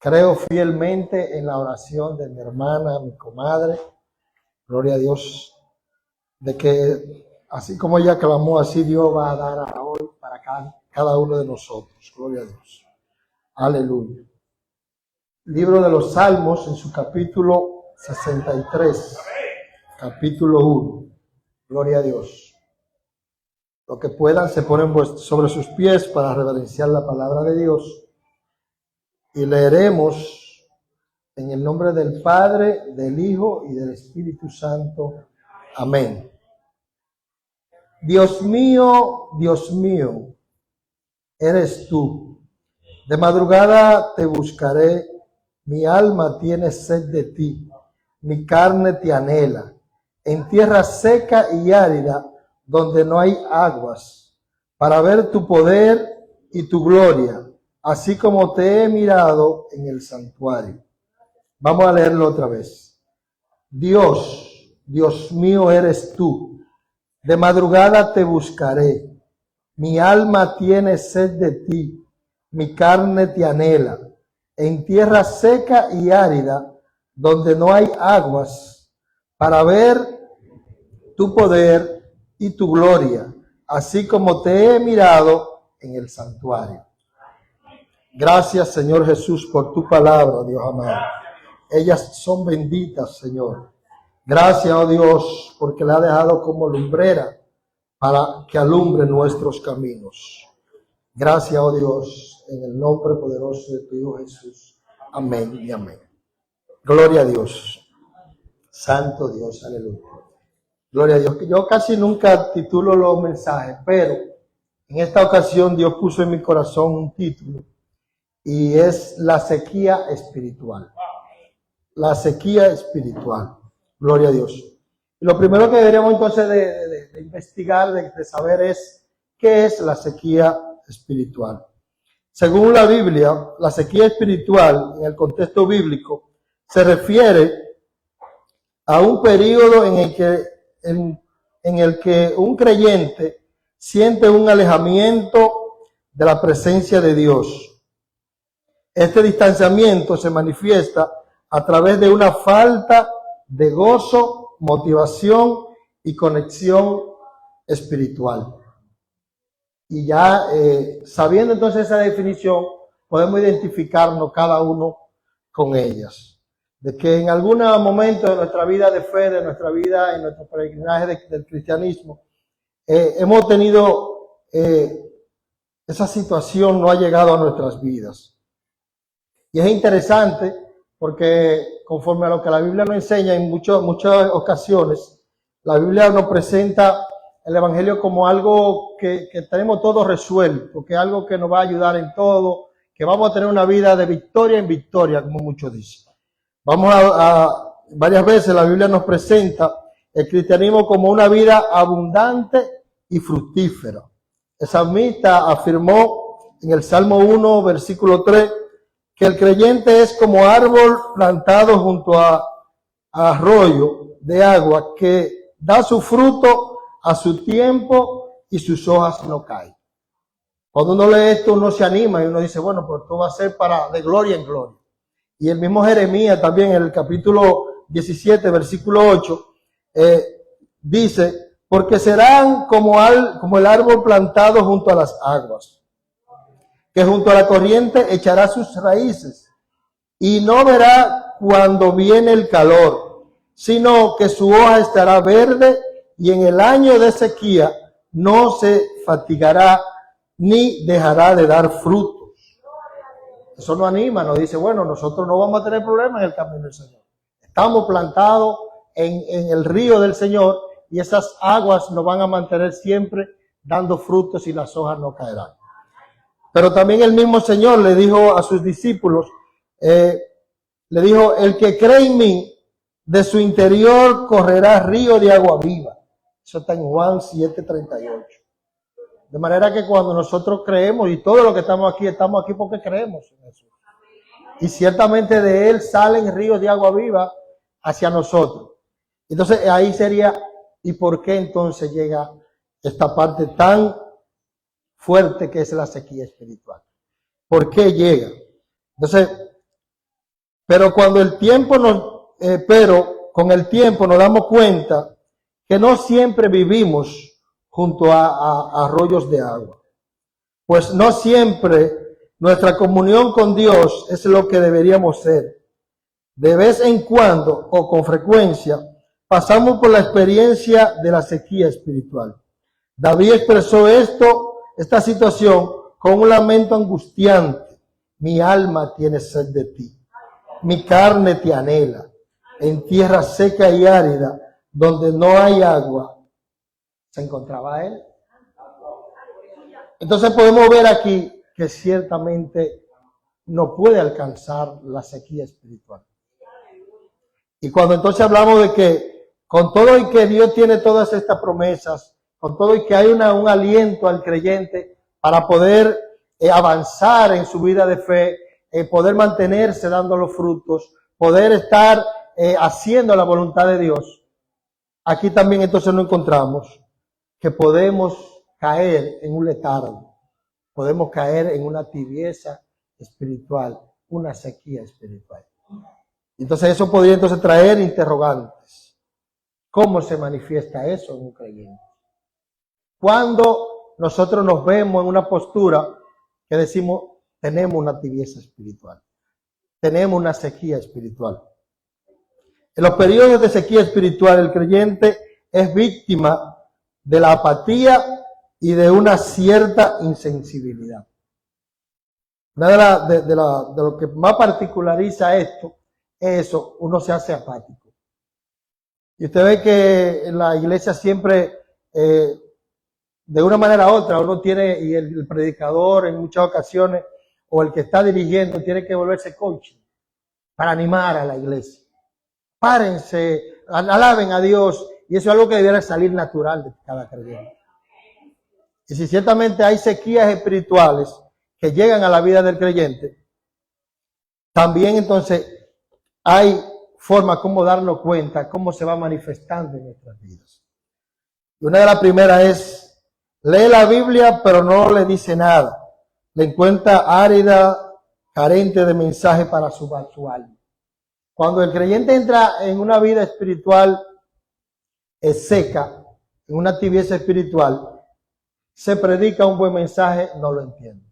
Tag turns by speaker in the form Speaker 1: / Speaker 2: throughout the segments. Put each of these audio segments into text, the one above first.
Speaker 1: Creo fielmente en la oración de mi hermana, mi comadre, gloria a Dios, de que así como ella clamó, así Dios va a dar a hoy para cada uno de nosotros, gloria a Dios. Aleluya. Libro de los Salmos en su capítulo 63, capítulo 1, gloria a Dios. Los que puedan se ponen sobre sus pies para reverenciar la palabra de Dios y leeremos en el nombre del Padre, del Hijo y del Espíritu Santo. Amén. Dios mío, eres tú. De madrugada te buscaré, mi alma tiene sed de ti, mi carne te anhela, en tierra seca y árida, donde no hay aguas, para ver tu poder y tu gloria, así como te he mirado en el santuario. Vamos a leerlo otra vez. Dios mío eres tú. De madrugada te buscaré. Mi alma tiene sed de ti. Mi carne te anhela. En tierra seca y árida, donde no hay aguas, para ver tu poder y tu gloria, así como te he mirado en el santuario. Gracias, Señor Jesús, por tu palabra, Dios amado. Ellas son benditas, Señor. Gracias, oh Dios, porque la ha dejado como lumbrera para que alumbre nuestros caminos. Gracias, oh Dios, en el nombre poderoso de tu Hijo Jesús. Amén y amén. Gloria a Dios. Santo Dios, aleluya. Gloria a Dios. Yo casi nunca titulo los mensajes, pero en esta ocasión Dios puso en mi corazón un título y es la sequía espiritual. La sequía espiritual. Gloria a Dios. Y lo primero que deberíamos entonces de investigar, de saber es qué es la sequía espiritual. Según la Biblia, la sequía espiritual en el contexto bíblico se refiere a un periodo en el que un creyente siente un alejamiento de la presencia de Dios. Este distanciamiento se manifiesta a través de una falta de gozo, motivación y conexión espiritual. Y ya sabiendo entonces esa definición, podemos identificarnos cada uno con ellas. De que en algún momento de nuestra vida de fe, de nuestra vida en nuestro peregrinaje del cristianismo, hemos tenido esa situación, no ha llegado a nuestras vidas. Y es interesante porque conforme a lo que la Biblia nos enseña en muchas ocasiones, la Biblia nos presenta el Evangelio como algo que tenemos todo resuelto, que es algo que nos va a ayudar en todo, que vamos a tener una vida de victoria en victoria, como muchos dicen. Varias veces la Biblia nos presenta el cristianismo como una vida abundante y fructífera. El salmista afirmó en el Salmo 1, versículo 3, que el creyente es como árbol plantado junto a arroyo de agua que da su fruto a su tiempo y sus hojas no caen. Cuando uno lee esto, uno se anima y uno dice, bueno, pues esto va a ser de gloria en gloria. Y el mismo Jeremías también en el capítulo 17, versículo 8, dice, porque serán como el árbol plantado junto a las aguas, que junto a la corriente echará sus raíces y no verá cuando viene el calor, sino que su hoja estará verde y en el año de sequía no se fatigará ni dejará de dar frutos. Eso nos anima, nos dice, bueno, nosotros no vamos a tener problemas en el camino del Señor. Estamos plantados en el río del Señor y esas aguas nos van a mantener siempre dando frutos y las hojas no caerán. Pero también el mismo Señor le dijo a sus discípulos, le dijo, el que cree en mí, de su interior correrá río de agua viva. Eso está en Juan 7:38. De manera que cuando nosotros creemos, y todos los que estamos aquí porque creemos en eso. Y ciertamente de él salen ríos de agua viva hacia nosotros. Entonces ahí sería, ¿y por qué entonces llega esta parte tan fuerte que es la sequía espiritual? ¿Por qué llega? Entonces, Pero con el tiempo nos damos cuenta que no siempre vivimos junto a arroyos de agua. Pues no siempre nuestra comunión con Dios es lo que deberíamos ser. De vez en cuando o con frecuencia pasamos por la experiencia de la sequía espiritual. David expresó esta situación con un lamento angustiante. Mi alma tiene sed de ti, mi carne te anhela. En tierra seca y árida, donde no hay agua, se encontraba él. Entonces podemos ver aquí que ciertamente no puede alcanzar la sequía espiritual. Y cuando entonces hablamos de que con todo y que Dios tiene todas estas promesas, con todo y que hay un aliento al creyente para poder avanzar en su vida de fe, poder mantenerse dando los frutos, poder estar haciendo la voluntad de Dios, aquí también entonces nos encontramos que podemos caer en un letargo, podemos caer en una tibieza espiritual, una sequía espiritual. Entonces eso podría entonces traer interrogantes. ¿Cómo se manifiesta eso en un creyente? Cuando nosotros nos vemos en una postura que decimos, tenemos una tibieza espiritual, tenemos una sequía espiritual. En los periodos de sequía espiritual, el creyente es víctima de la apatía y de una cierta insensibilidad. Una de lo que más particulariza esto es eso, uno se hace apático. Y usted ve que en la iglesia siempre, de una manera u otra, uno tiene, y el predicador en muchas ocasiones, o el que está dirigiendo, tiene que volverse coach para animar a la iglesia. Párense, alaben a Dios, y eso es algo que debiera salir natural de cada creyente. Y si ciertamente hay sequías espirituales que llegan a la vida del creyente, también entonces hay formas como darnos cuenta cómo se va manifestando en nuestras vidas. Y una de las primeras es, lee la Biblia pero no le dice nada. Le encuentra árida, carente de mensaje para su alma. Cuando el creyente entra en una vida espiritual seca, en una tibieza espiritual, se predica un buen mensaje, no lo entiende.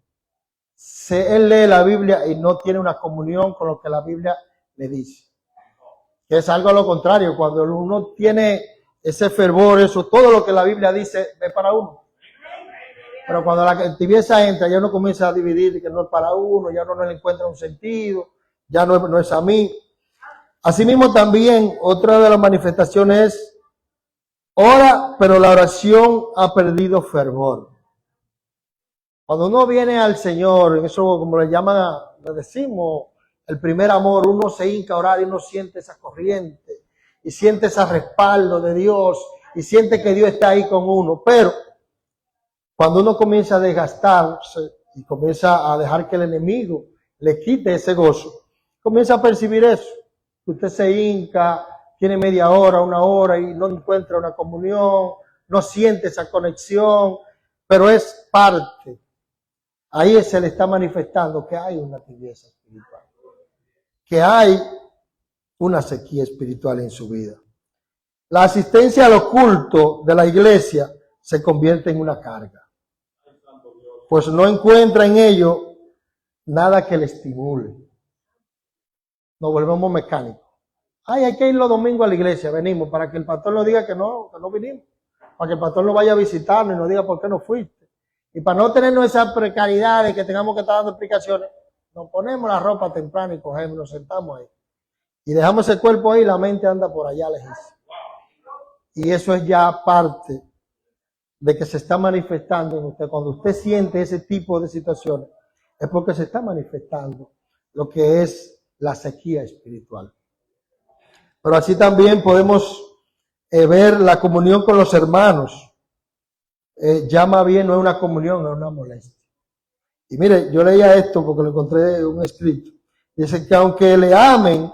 Speaker 1: Él lee la Biblia y no tiene una comunión con lo que la Biblia le dice. Que es algo a lo contrario, cuando uno tiene ese fervor, eso, todo lo que la Biblia dice es para uno. Pero cuando la tibieza entra, ya uno comienza a dividir que no es para uno, ya uno no le encuentra un sentido, ya no es a mí. Asimismo también, otra de las manifestaciones es, ora, pero la oración ha perdido fervor. Cuando uno viene al Señor, eso como le decimos, el primer amor, uno se hinca a orar y uno siente esa corriente, y siente ese respaldo de Dios, y siente que Dios está ahí con uno. Pero cuando uno comienza a desgastarse y comienza a dejar que el enemigo le quite ese gozo, comienza a percibir eso. Usted se hinca, tiene media hora, una hora y no encuentra una comunión, no siente esa conexión, pero es parte. Ahí se le está manifestando que hay una tibieza espiritual, que hay una sequía espiritual en su vida. La asistencia al culto de la iglesia se convierte en una carga, pues no encuentra en ello nada que le estimule. Nos volvemos mecánicos. Hay que ir los domingos a la iglesia, venimos, para que el pastor nos diga que no vinimos, para que el pastor nos vaya a visitarnos y nos diga por qué no fuiste. Y para no tenernos esa precariedad de que tengamos que estar dando explicaciones, nos ponemos la ropa temprano y cogemos, nos sentamos ahí. Y dejamos el cuerpo ahí y la mente anda por allá lejísimo. Y eso es ya parte de que se está manifestando en usted. Cuando usted siente ese tipo de situaciones, es porque se está manifestando lo que es la sequía espiritual. Pero así también podemos ver la comunión con los hermanos. Ya más bien no es una comunión, es una molestia. Y mire, yo leía esto porque lo encontré en un escrito. Dice que aunque le amen,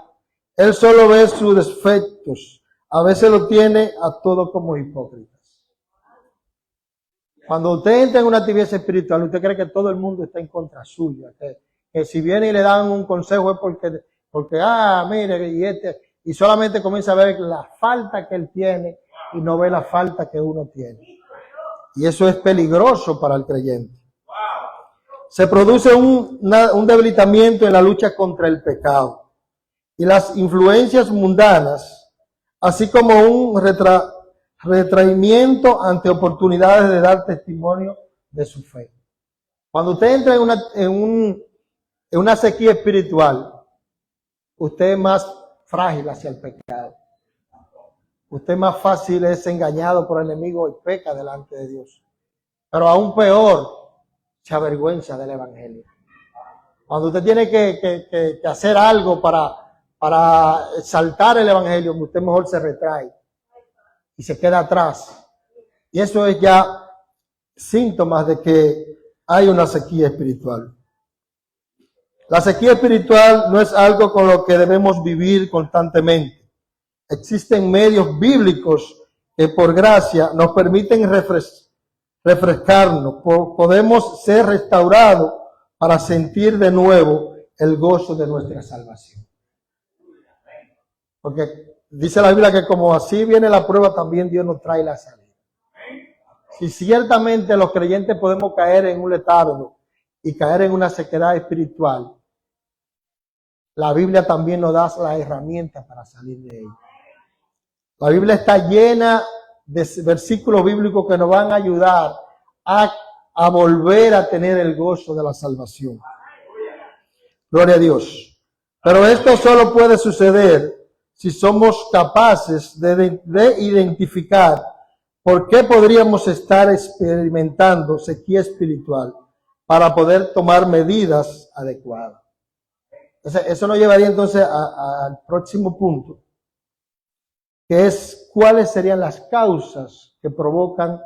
Speaker 1: él solo ve sus defectos. A veces lo tiene a todos como hipócritas. Cuando usted entra en una tibieza espiritual, usted cree que todo el mundo está en contra suya. Que si viene y le dan un consejo es porque Porque, mire, y solamente comienza a ver la falta que él tiene y no ve la falta que uno tiene. Y eso es peligroso para el creyente. Se produce un debilitamiento en la lucha contra el pecado y las influencias mundanas, así como un retraimiento ante oportunidades de dar testimonio de su fe. Cuando usted entra en una sequía espiritual, usted es más frágil hacia el pecado. Usted más fácil es engañado por el enemigo y peca delante de Dios. Pero aún peor, se avergüenza del evangelio. Cuando usted tiene que hacer algo para exaltar el evangelio, usted mejor se retrae y se queda atrás. Y eso es ya síntomas de que hay una sequía espiritual. La sequía espiritual no es algo con lo que debemos vivir constantemente. Existen medios bíblicos que por gracia nos permiten refrescarnos. Podemos ser restaurados para sentir de nuevo el gozo de nuestra salvación. Porque dice la Biblia que como así viene la prueba, también Dios nos trae la salida. Si ciertamente los creyentes podemos caer en un letargo y caer en una sequedad espiritual, la Biblia también nos da las herramientas para salir de ella. La Biblia está llena de versículos bíblicos que nos van a ayudar a volver a tener el gozo de la salvación. Gloria a Dios. Pero esto solo puede suceder si somos capaces de identificar por qué podríamos estar experimentando sequía espiritual para poder tomar medidas adecuadas. Eso nos llevaría entonces al próximo punto, que es cuáles serían las causas que provocan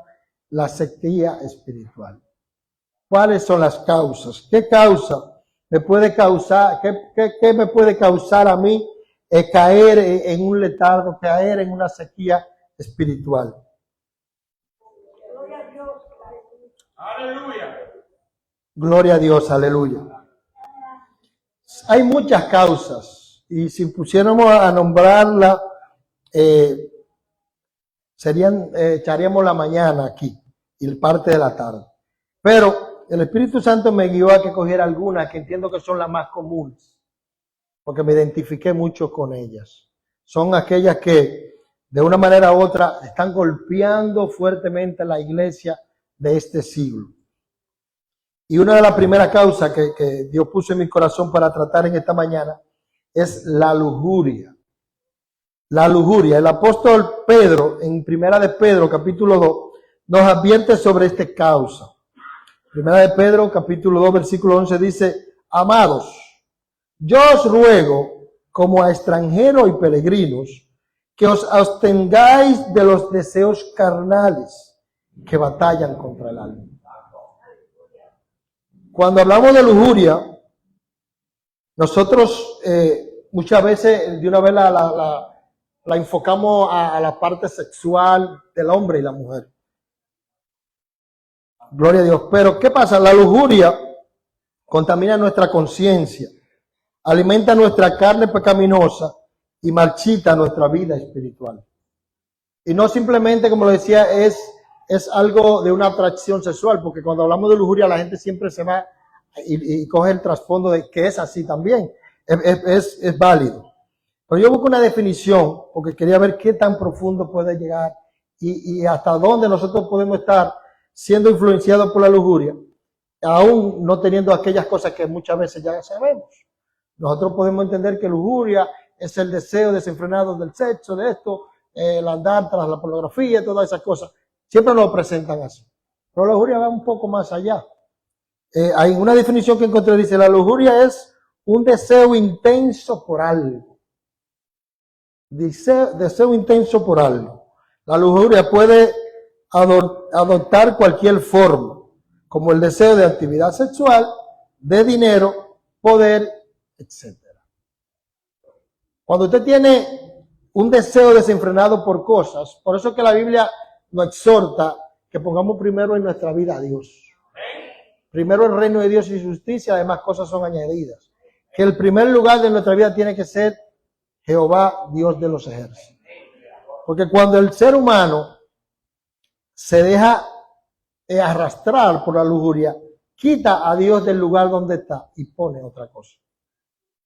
Speaker 1: la sequía espiritual. ¿Cuáles son las causas? ¿Qué causa me puede causar, qué me puede causar a mí caer en un letargo, caer en una sequía espiritual?
Speaker 2: Aleluya.
Speaker 1: Gloria a Dios, aleluya. Hay muchas causas y si pusiéramos a nombrarla, echaríamos la mañana aquí y parte de la tarde. Pero el Espíritu Santo me guió a que cogiera algunas que entiendo que son las más comunes, porque me identifiqué mucho con ellas. Son aquellas que de una manera u otra están golpeando fuertemente a la iglesia de este siglo. Y una de las primeras causas que Dios puso en mi corazón para tratar en esta mañana es la lujuria. La lujuria. El apóstol Pedro, en Primera de Pedro, capítulo 2, nos advierte sobre esta causa. Primera de Pedro, capítulo 2, versículo 11 dice: amados, yo os ruego, como a extranjeros y peregrinos, que os abstengáis de los deseos carnales que batallan contra el alma. Cuando hablamos de lujuria, nosotros muchas veces de una vez la enfocamos a la parte sexual del hombre y la mujer. Gloria a Dios. Pero ¿qué pasa? La lujuria contamina nuestra conciencia, alimenta nuestra carne pecaminosa y marchita nuestra vida espiritual. Y no simplemente, como lo decía, es algo de una atracción sexual, porque cuando hablamos de lujuria la gente siempre se va y coge el trasfondo de que es así también. Es válido. Pero yo busco una definición porque quería ver qué tan profundo puede llegar y hasta dónde nosotros podemos estar siendo influenciados por la lujuria, aún no teniendo aquellas cosas que muchas veces ya sabemos. Nosotros podemos entender que lujuria es el deseo desenfrenado del sexo, de esto, el andar tras la pornografía, todas esas cosas. Siempre nos lo presentan así. Pero la lujuria va un poco más allá. Hay una definición que encontré, dice: la lujuria es un deseo intenso por algo. Deseo intenso por algo. La lujuria puede adoptar cualquier forma, como el deseo de actividad sexual, de dinero, poder, etc. Cuando usted tiene un deseo desenfrenado por cosas, por eso es que la Biblia nos exhorta que pongamos primero en nuestra vida a Dios. Primero el reino de Dios y su justicia, además cosas son añadidas. que el primer lugar de nuestra vida tiene que ser Jehová, Dios de los ejércitos. Porque cuando el ser humano se deja arrastrar por la lujuria, quita a Dios del lugar donde está y pone otra cosa.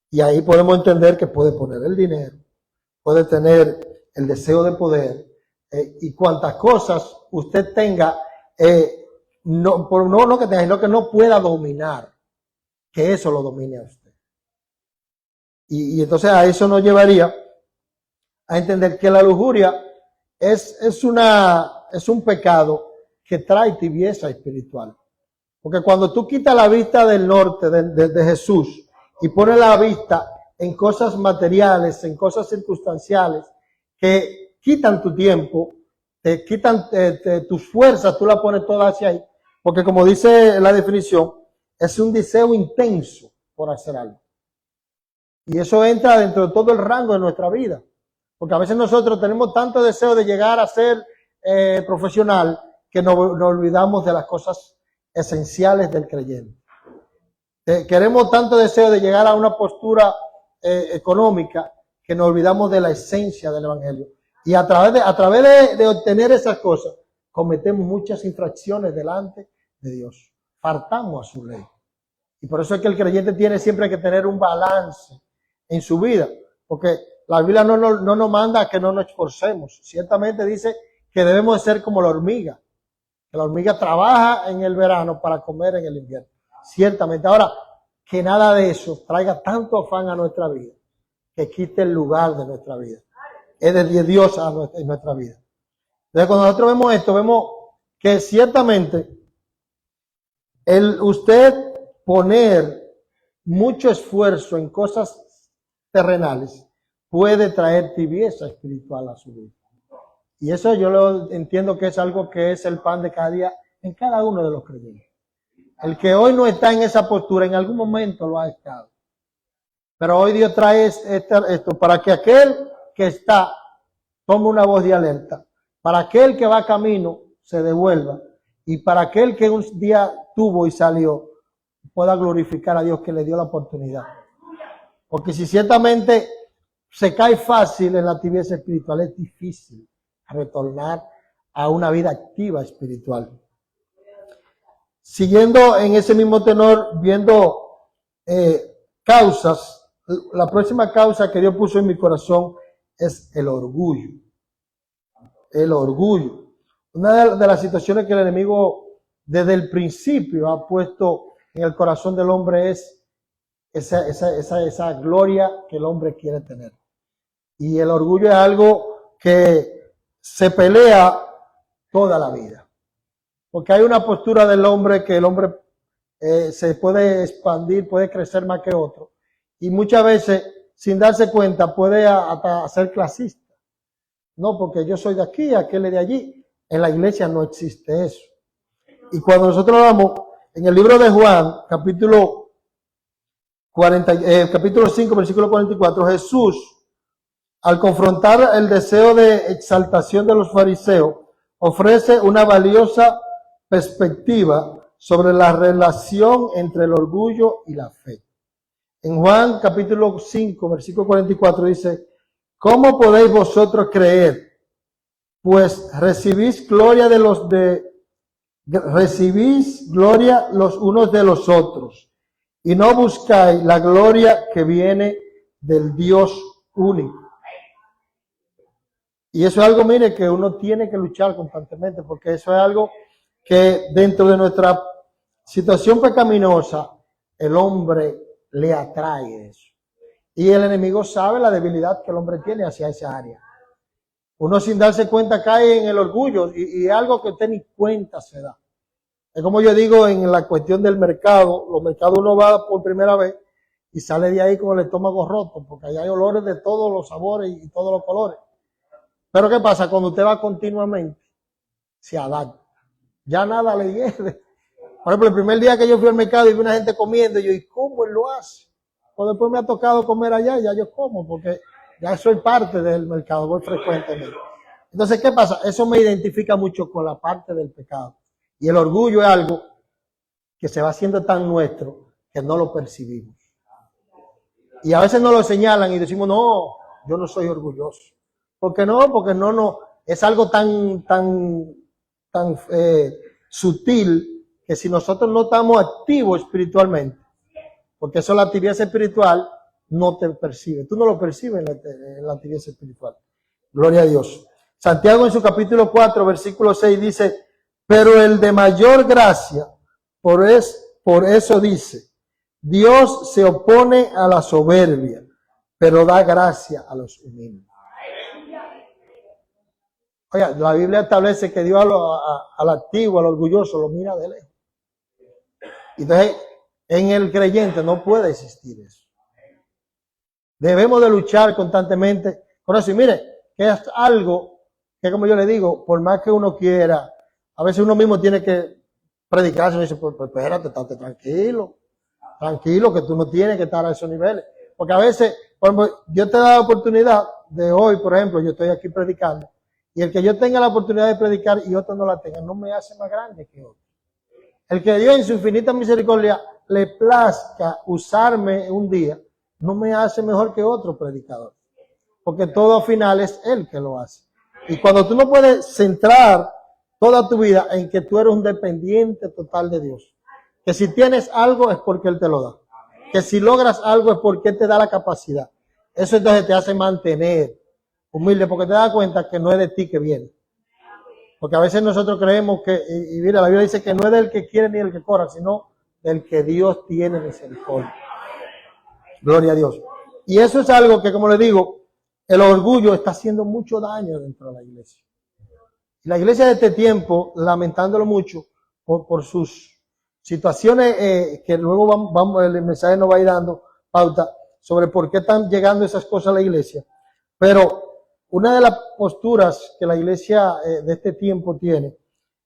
Speaker 1: Y ahí podemos entender que puede poner el dinero, puede tener el deseo de poder, y cuantas cosas usted tenga, no que tenga, sino que no pueda dominar, que eso lo domine a usted. Y entonces a eso nos llevaría a entender que la lujuria es un pecado que trae tibieza espiritual. Porque cuando tú quitas la vista del norte de Jesús y pones la vista en cosas materiales, en cosas circunstanciales, que quitan tu tiempo, te quitan tus fuerzas, tú la pones todas hacia ahí. Porque como dice la definición, es un deseo intenso por hacer algo. Y eso entra dentro de todo el rango de nuestra vida. Porque a veces nosotros tenemos tanto deseo de llegar a ser profesional que nos olvidamos de las cosas esenciales del creyente. Queremos tanto deseo de llegar a una postura económica que nos olvidamos de la esencia del evangelio. Y a través de obtener esas cosas, cometemos muchas infracciones delante de Dios. Faltamos a su ley. Y por eso es que el creyente tiene siempre que tener un balance en su vida. Porque la Biblia no nos manda a que no nos esforcemos. Ciertamente dice que debemos de ser como la hormiga. Que la hormiga trabaja en el verano para comer en el invierno. Ciertamente. Ahora, que nada de eso traiga tanto afán a nuestra vida, que quite el lugar de nuestra vida. Es de Dios en nuestra vida. Entonces, cuando nosotros vemos esto, vemos que ciertamente usted poner mucho esfuerzo en cosas terrenales puede traer tibieza espiritual a su vida. Y eso yo lo entiendo que es algo que es el pan de cada día en cada uno de los creyentes. El que hoy no está en esa postura, en algún momento lo ha estado. Pero hoy Dios trae esto para que aquel que está tome una voz de alerta, para aquel que va camino se devuelva, y para aquel que un día tuvo y salió pueda glorificar a Dios que le dio la oportunidad. Porque si ciertamente se cae fácil en la tibieza espiritual, es difícil retornar a una vida activa espiritual. Siguiendo en ese mismo tenor, viendo causas, la próxima causa que Dios puso en mi corazón es el orgullo. El orgullo. Una de las situaciones que el enemigo desde el principio ha puesto en el corazón del hombre es esa gloria que el hombre quiere tener. Y el orgullo es algo que se pelea toda la vida. Porque hay una postura del hombre que el hombre se puede expandir, puede crecer más que otro. Y muchas veces, sin darse cuenta, puede hasta ser clasista. No, porque yo soy de aquí, aquel es de allí. En la iglesia no existe eso. Y cuando nosotros vamos en el libro de Juan, capítulo 5, versículo 44, Jesús, al confrontar el deseo de exaltación de los fariseos, ofrece una valiosa perspectiva sobre la relación entre el orgullo y la fe. En Juan capítulo 5, versículo 44 dice, ¿cómo podéis vosotros creer? Pues recibís gloria los unos de los otros, y no buscáis la gloria que viene del Dios único. Y eso es algo, mire, que uno tiene que luchar constantemente, porque eso es algo que dentro de nuestra situación pecaminosa, el hombre le atrae eso. Y el enemigo sabe la debilidad que el hombre tiene hacia esa área. Uno sin darse cuenta cae en el orgullo y algo que usted ni cuenta se da. Es como yo digo en la cuestión del mercado. Los mercados uno va por primera vez y sale de ahí con el estómago roto, porque ahí hay olores de todos los sabores y todos los colores. Pero ¿qué pasa? Cuando usted va continuamente, se adapta. Ya nada le hiede. Por ejemplo, el primer día que yo fui al mercado y vi una gente comiendo, yo, ¿y cómo él lo hace? Pues después me ha tocado comer allá y ya yo como, porque ya soy parte del mercado, voy frecuentemente. Entonces, ¿qué pasa? Eso me identifica mucho con la parte del pecado. Y el orgullo es algo que se va haciendo tan nuestro que no lo percibimos. Y a veces nos lo señalan y decimos, no, yo no soy orgulloso. ¿Por qué no? Porque no, es algo tan sutil que si nosotros no estamos activos espiritualmente, porque eso la actividad espiritual no te percibe. Tú no lo percibes en la actividad espiritual. Gloria a Dios. Santiago en su capítulo 4, versículo 6 dice, pero el de mayor gracia, por eso dice, Dios se opone a la soberbia, pero da gracia a los humildes. Oiga, la Biblia establece que Dios al activo, al orgulloso, lo mira de lejos. Entonces, en el creyente no puede existir eso. Debemos de luchar constantemente con eso. Y mire, que es algo que, como yo le digo, por más que uno quiera, a veces uno mismo tiene que predicarse y dice, pues espérate, estate tranquilo, que tú no tienes que estar a esos niveles. Porque a veces, por ejemplo, yo te he dado la oportunidad de hoy, por ejemplo, yo estoy aquí predicando, y el que yo tenga la oportunidad de predicar y otro no la tenga, no me hace más grande que otro. El que Dios en su infinita misericordia le plazca usarme un día, no me hace mejor que otro predicador. Porque todo al final es Él que lo hace. Y cuando tú no puedes centrar toda tu vida en que tú eres un dependiente total de Dios, que si tienes algo es porque Él te lo da, que si logras algo es porque Él te da la capacidad, eso entonces te hace mantener humilde, porque te das cuenta que no es de ti que viene. Porque a veces nosotros creemos que, y mira, la Biblia dice que no es del que quiere ni del que corra, sino del que Dios tiene misericordia. Gloria a Dios. Y eso es algo que, como le digo, el orgullo está haciendo mucho daño dentro de la iglesia. Y la iglesia de este tiempo, lamentándolo mucho, por sus situaciones que luego el mensaje nos va a ir dando pauta sobre por qué están llegando esas cosas a la iglesia. Pero una de las posturas que la iglesia de este tiempo tiene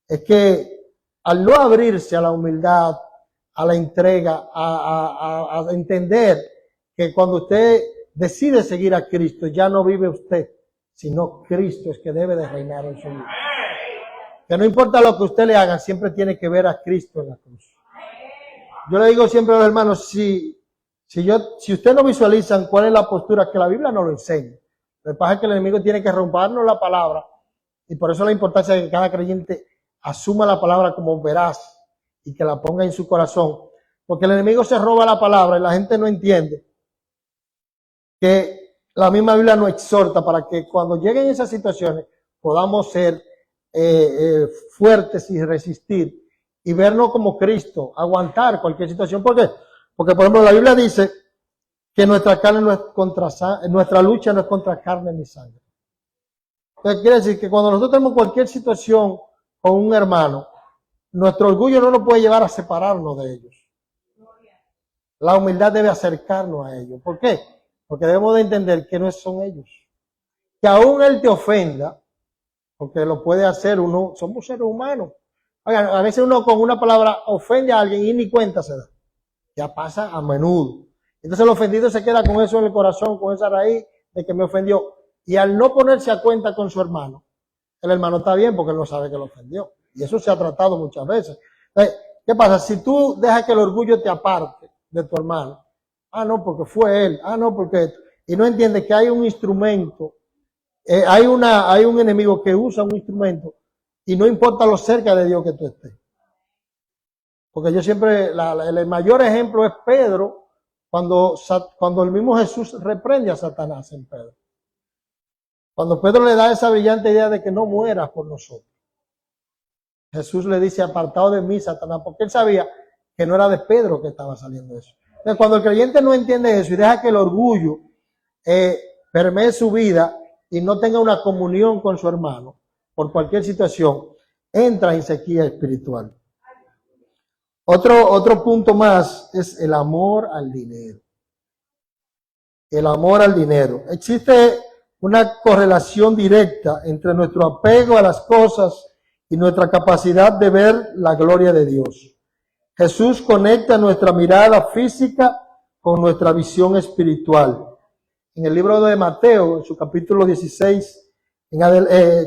Speaker 1: es que al no abrirse a la humildad, a la entrega, a entender que cuando usted decide seguir a Cristo, ya no vive usted, sino Cristo es que debe de reinar en su vida. Que no importa lo que usted le haga, siempre tiene que ver a Cristo en la cruz. Yo le digo siempre a los hermanos, si ustedes no visualizan cuál es la postura, que la Biblia no lo enseña. Lo que pasa es que el enemigo tiene que rompernos la palabra, y por eso la importancia de que cada creyente asuma la palabra como veraz y que la ponga en su corazón. Porque el enemigo se roba la palabra y la gente no entiende que la misma Biblia nos exhorta para que cuando lleguen esas situaciones podamos ser fuertes y resistir y vernos como Cristo, aguantar cualquier situación. ¿Por qué? Porque, por ejemplo, la Biblia dice que nuestra carne no es nuestra lucha no es contra carne ni sangre. Entonces, quiere decir que cuando nosotros tenemos cualquier situación con un hermano, nuestro orgullo no nos puede llevar a separarnos de ellos. La humildad debe acercarnos a ellos. ¿Por qué? Porque debemos de entender que no son ellos. Que aún él te ofenda, porque lo puede hacer uno, somos seres humanos. Oigan, a veces uno con una palabra ofende a alguien y ni cuenta se da. Ya pasa a menudo. Entonces el ofendido se queda con eso en el corazón, con esa raíz de que me ofendió. Y al no ponerse a cuenta con su hermano, el hermano está bien porque él no sabe que lo ofendió. Y eso se ha tratado muchas veces. Entonces, ¿qué pasa? Si tú dejas que el orgullo te aparte de tu hermano, no, porque fue él, no, porque esto, y no entiendes que hay un instrumento, hay un enemigo que usa un instrumento y no importa lo cerca de Dios que tú estés. Porque yo siempre, el mayor ejemplo es Pedro, cuando el mismo Jesús reprende a Satanás en Pedro. Cuando Pedro le da esa brillante idea de que no mueras por nosotros. Jesús le dice, apartado de mí, Satanás, porque él sabía que no era de Pedro que estaba saliendo eso. Entonces, cuando el creyente no entiende eso y deja que el orgullo permee su vida y no tenga una comunión con su hermano, por cualquier situación, entra en sequía espiritual. Otro punto más es el amor al dinero. El amor al dinero. Existe una correlación directa entre nuestro apego a las cosas y nuestra capacidad de ver la gloria de Dios. Jesús conecta nuestra mirada física con nuestra visión espiritual. En el libro de Mateo, en su capítulo 16,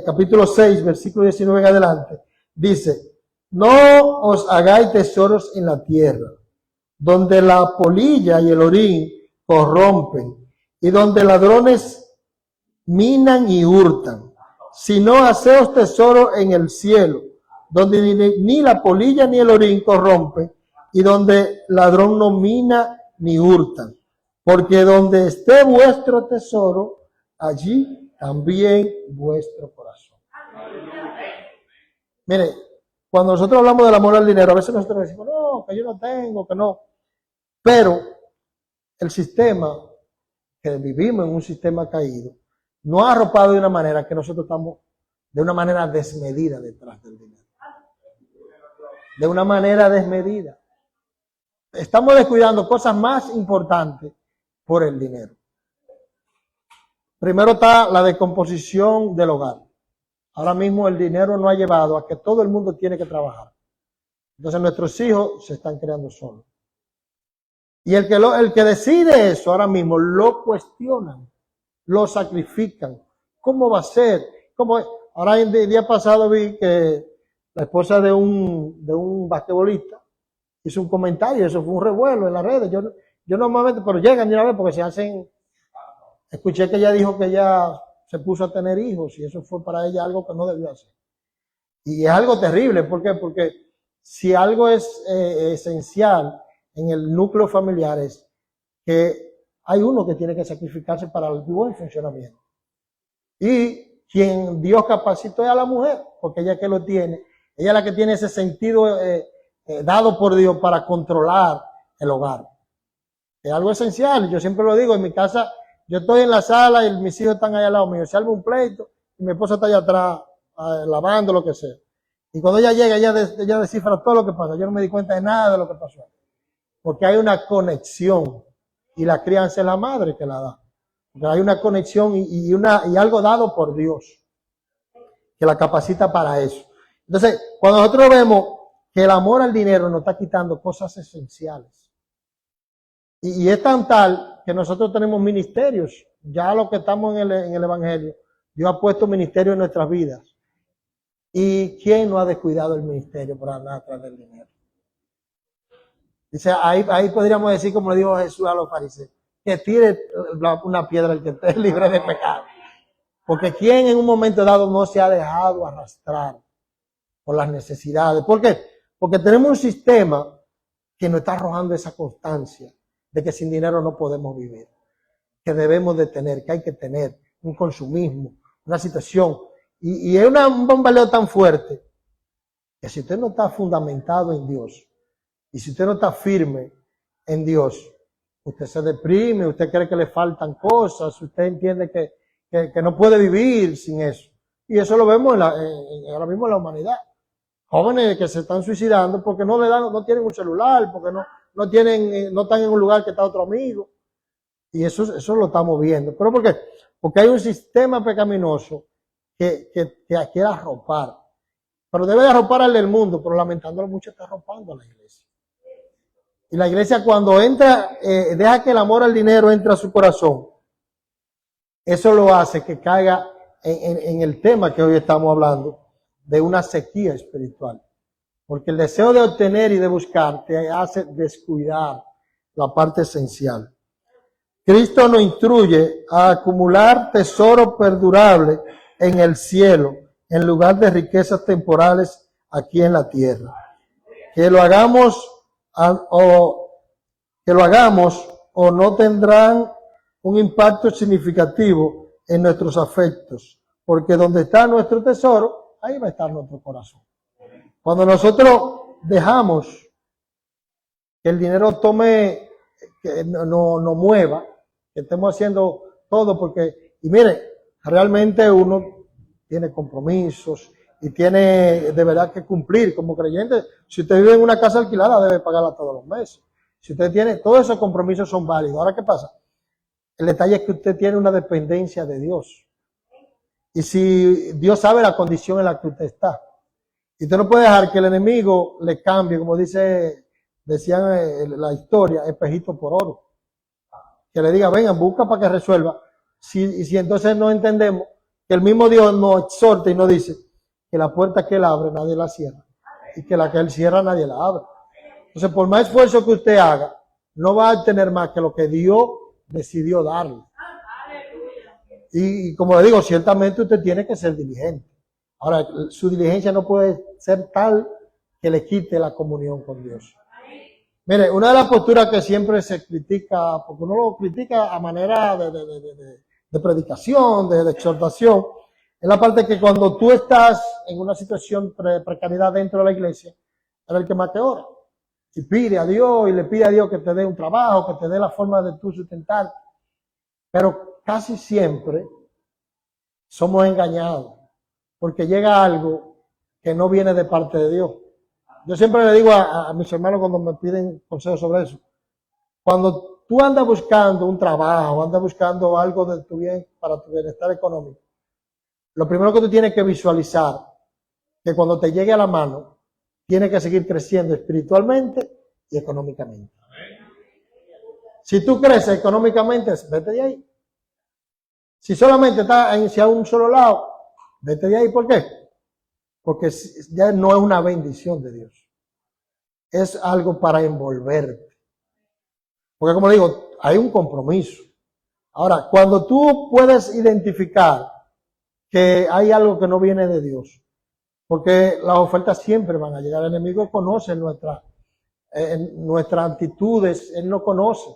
Speaker 1: capítulo 6, versículo 19 en adelante, dice, no os hagáis tesoros en la tierra, donde la polilla y el orín corrompen, y donde ladrones minan y hurtan, sino haceos tesoro en el cielo, donde ni la polilla ni el orín corrompen, y donde ladrón no mina ni hurtan. Porque donde esté vuestro tesoro, allí también vuestro corazón. Mire, cuando nosotros hablamos del amor al dinero, a veces nosotros decimos, no, que yo no tengo, que no. Pero el sistema, que vivimos en un sistema caído, nos ha arropado de una manera que nosotros estamos de una manera desmedida detrás del dinero. De una manera desmedida. Estamos descuidando cosas más importantes por el dinero. Primero está la descomposición del hogar. Ahora mismo el dinero nos ha llevado a que todo el mundo tiene que trabajar. Entonces nuestros hijos se están creando solos. Y el que decide eso ahora mismo lo cuestionan, lo sacrifican. ¿Cómo va a ser? ¿Cómo es? Ahora el día pasado vi que la esposa de un basquetbolista hizo un comentario, eso fue un revuelo en las redes. Yo normalmente, pero llegan de una vez porque se hacen. Escuché que ella dijo que ella se puso a tener hijos y eso fue para ella algo que no debió hacer. Y es algo terrible, ¿por qué? Porque si algo es esencial en el núcleo familiar es que hay uno que tiene que sacrificarse para el buen funcionamiento. Y quien Dios capacitó es a la mujer, porque ella que lo tiene, ella es la que tiene ese sentido dado por Dios para controlar el hogar. Es algo esencial, yo siempre lo digo, en mi casa, yo estoy en la sala y mis hijos están allá al lado mío, se arma un pleito y mi esposa está allá atrás lavando lo que sea. Y cuando ella llega, ella descifra todo lo que pasa, yo no me di cuenta de nada de lo que pasó. Porque hay una conexión y la crianza es la madre que la da. Porque hay una conexión y algo dado por Dios que la capacita para eso. Entonces, cuando nosotros vemos que el amor al dinero nos está quitando cosas esenciales. Y es tan tal que nosotros tenemos ministerios. Ya los que estamos en el Evangelio, Dios ha puesto ministerios en nuestras vidas. ¿Y quién no ha descuidado el ministerio por andar atrás del dinero? Dice, ahí podríamos decir, como le dijo Jesús a los fariseos, que tire una piedra el que esté libre de pecado. Porque ¿quién en un momento dado no se ha dejado arrastrar por las necesidades? ¿Por qué? Porque tenemos un sistema que nos está arrojando esa constancia de que sin dinero no podemos vivir, que debemos de tener, que hay que tener un consumismo, una situación. Y es un bombardeo tan fuerte que si usted no está fundamentado en Dios, y si usted no está firme en Dios, usted se deprime, usted cree que le faltan cosas, usted entiende que no puede vivir sin eso. Y eso lo vemos ahora mismo en la humanidad. Jóvenes que se están suicidando porque no tienen un celular, porque no están en un lugar que está otro amigo. Y eso lo estamos viendo. ¿Pero por qué? Porque hay un sistema pecaminoso que quiere arropar. Pero debe de arropar al del mundo, pero lamentándolo mucho está arropando a la iglesia. Y la iglesia cuando entra, deja que el amor al dinero entre a su corazón, eso lo hace que caiga en el tema que hoy estamos hablando, de una sequía espiritual. Porque el deseo de obtener y de buscar te hace descuidar la parte esencial. Cristo nos instruye a acumular tesoro perdurable en el cielo, en lugar de riquezas temporales aquí en la tierra. Que lo hagamos o no tendrán un impacto significativo en nuestros afectos, porque donde está nuestro tesoro, ahí va a estar nuestro corazón. Cuando nosotros dejamos que el dinero que no mueva, que estemos haciendo todo y mire, realmente uno tiene compromisos y tiene de verdad que cumplir como creyente. Si usted vive en una casa alquilada, debe pagarla todos los meses. Si usted tiene, todos esos compromisos son válidos. Ahora, ¿qué pasa? El detalle es que usted tiene una dependencia de Dios. Y si Dios sabe la condición en la que usted está. Y usted no puede dejar que el enemigo le cambie, como decían la historia, espejito por oro. Que le diga, vengan, busca para que resuelva. Si entonces no entendemos que el mismo Dios nos exhorta y nos dice que la puerta que Él abre, nadie la cierra. Y que la que Él cierra, nadie la abre. Entonces, por más esfuerzo que usted haga, no va a tener más que lo que Dios decidió darle. Y como le digo, ciertamente usted tiene que ser diligente. Ahora, su diligencia no puede ser tal que le quite la comunión con Dios. Mire, una de las posturas que siempre se critica, porque uno lo critica a manera de predicación, de exhortación, es la parte que cuando tú estás en una situación de precariedad dentro de la iglesia, eres el que más te ora. Y pide a Dios y le pide a Dios que te dé un trabajo, que te dé la forma de tú sustentar. Pero casi siempre somos engañados porque llega algo que no viene de parte de Dios. Yo siempre le digo a mis hermanos cuando me piden consejos sobre eso, cuando tú andas buscando un trabajo, andas buscando algo de tu bien para tu bienestar económico, lo primero que tú tienes que visualizar, que cuando te llegue a la mano, tienes que seguir creciendo espiritualmente y económicamente. Si tú creces económicamente, vete de ahí. Si solamente estás hacia un solo lado, vete de ahí. ¿Por qué? Porque ya no es una bendición de Dios. Es algo para envolverte. Porque como digo, hay un compromiso. Ahora, cuando tú puedes identificar que hay algo que no viene de Dios, porque las ofertas siempre van a llegar. El enemigo conoce nuestras actitudes, él no conoce.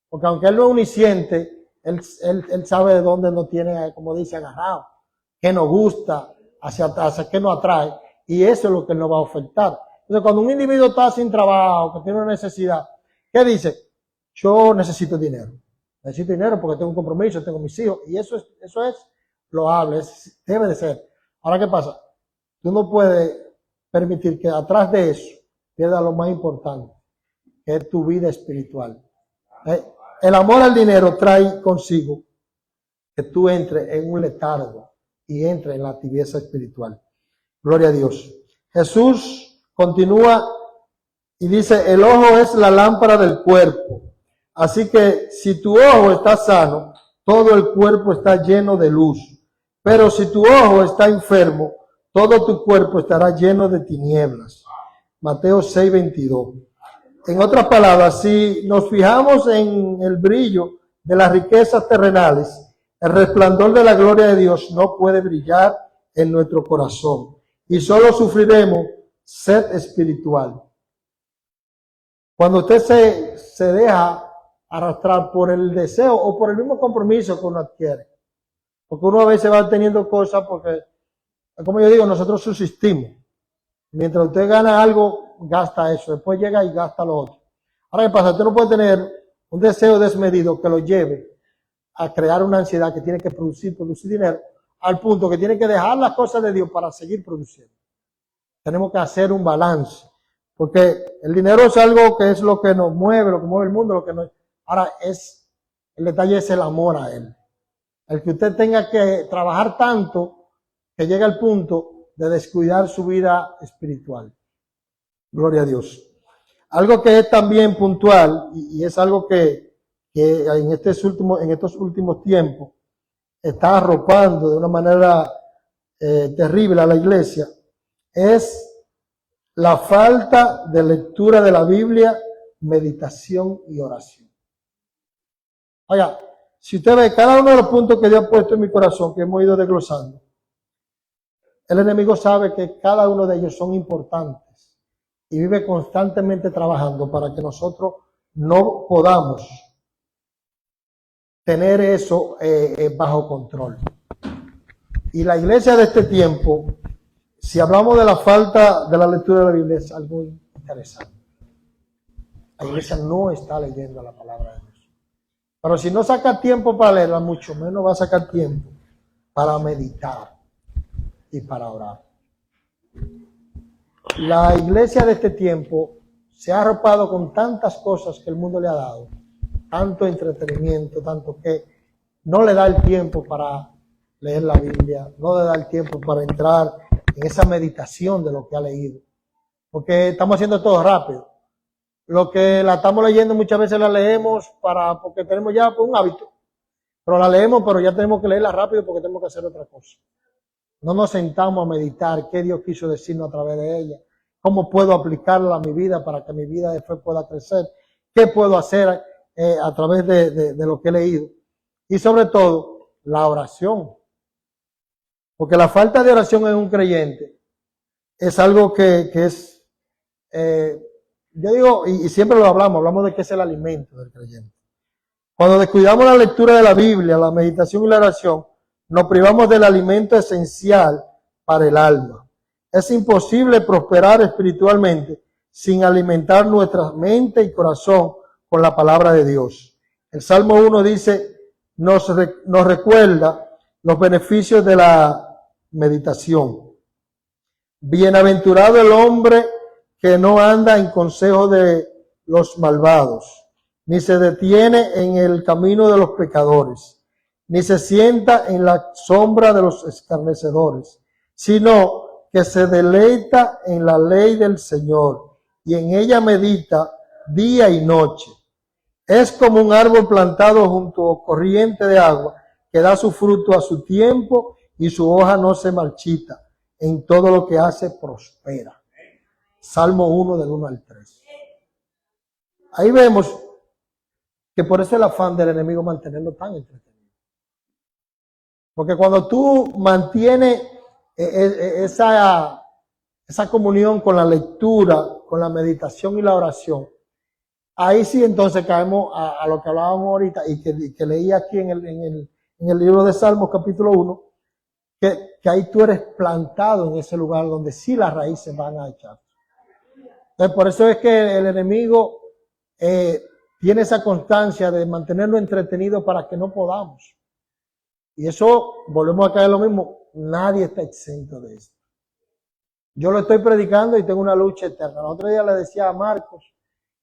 Speaker 1: Porque aunque él no es omnisciente, él sabe de dónde nos tiene, como dice, agarrado, qué nos gusta, hacia qué nos atrae, y eso es lo que él nos va a ofertar. Entonces, cuando un individuo está sin trabajo, que tiene una necesidad, ¿qué dice? Yo necesito dinero. Necesito dinero porque tengo un compromiso, tengo mis hijos, y eso es loable, debe de ser. Ahora, ¿qué pasa? Tú no puedes permitir que atrás de eso pierda lo más importante, que es tu vida espiritual. El amor al dinero trae consigo que tú entres en un letargo y entres en la tibieza espiritual. Gloria a Dios. Jesús continúa y dice, el ojo es la lámpara del cuerpo. Así que si tu ojo está sano, todo el cuerpo está lleno de luz. Pero si tu ojo está enfermo, todo tu cuerpo estará lleno de tinieblas. Mateo 6:22. En otras palabras, si nos fijamos en el brillo de las riquezas terrenales, el resplandor de la gloria de Dios no puede brillar en nuestro corazón y solo sufriremos sed espiritual. Cuando usted se deja arrastrar por el deseo o por el mismo compromiso que uno adquiere, porque uno a veces va teniendo cosas porque, como yo digo, nosotros subsistimos. Mientras usted gana algo, gasta eso. Después llega y gasta lo otro. Ahora, ¿qué pasa? Usted no puede tener un deseo desmedido que lo lleve a crear una ansiedad que tiene que producir dinero, al punto que tiene que dejar las cosas de Dios para seguir produciendo. Tenemos que hacer un balance. Porque el dinero es algo que es lo que nos mueve, lo que mueve el mundo, lo que nos... Ahora, el detalle es el amor a Él. El que usted tenga que trabajar tanto que llegue al punto de descuidar su vida espiritual. Gloria a Dios. Algo que es también puntual y es algo que en estos últimos tiempos está arropando de una manera terrible a la iglesia, es la falta de lectura de la Biblia, meditación y oración. Oiga, si usted ve cada uno de los puntos que Dios ha puesto en mi corazón, que hemos ido desglosando, el enemigo sabe que cada uno de ellos son importantes y vive constantemente trabajando para que nosotros no podamos tener eso bajo control. Y la iglesia de este tiempo, si hablamos de la falta de la lectura de la Biblia, es algo interesante. La iglesia no está leyendo la palabra de Dios. Pero si no saca tiempo para leerla, mucho menos va a sacar tiempo para meditar y para orar. La iglesia de este tiempo se ha arropado con tantas cosas que el mundo le ha dado, tanto entretenimiento, tanto que no le da el tiempo para leer la Biblia, no le da el tiempo para entrar en esa meditación de lo que ha leído, porque estamos haciendo todo rápido. Lo que la estamos leyendo muchas veces la leemos porque tenemos ya un hábito, pero la leemos, pero ya tenemos que leerla rápido porque tenemos que hacer otra cosa. No nos sentamos a meditar qué Dios quiso decirnos a través de ella, cómo puedo aplicarla a mi vida para que mi vida de fe pueda crecer, qué puedo hacer a través de lo que he leído. Y sobre todo, la oración. Porque la falta de oración en un creyente es algo que es, yo digo, y siempre lo hablamos de que es el alimento del creyente. Cuando descuidamos la lectura de la Biblia, la meditación y la oración, nos privamos del alimento esencial para el alma. Es imposible prosperar espiritualmente sin alimentar nuestra mente y corazón con la palabra de Dios. El Salmo 1 dice, nos recuerda los beneficios de la meditación. Bienaventurado el hombre que no anda en consejo de los malvados, ni se detiene en el camino de los pecadores, ni se sienta en la sombra de los escarnecedores, sino que se deleita en la ley del Señor y en ella medita día y noche. Es como un árbol plantado junto a corriente de agua que da su fruto a su tiempo y su hoja no se marchita. En todo lo que hace prospera. Salmo 1 del 1 al 3. Ahí vemos que por eso el afán del enemigo mantenerlo tan entretenido. Porque cuando tú mantienes esa comunión con la lectura, con la meditación y la oración, ahí sí entonces caemos a lo que hablábamos ahorita y que leí aquí en el libro de Salmos capítulo 1, que ahí tú eres plantado en ese lugar donde sí las raíces van a echar. Entonces por eso es que el enemigo tiene esa constancia de mantenerlo entretenido para que no podamos. Y eso, volvemos a caer lo mismo, nadie está exento de esto. Yo lo estoy predicando y tengo una lucha eterna. El otro día le decía a Marcos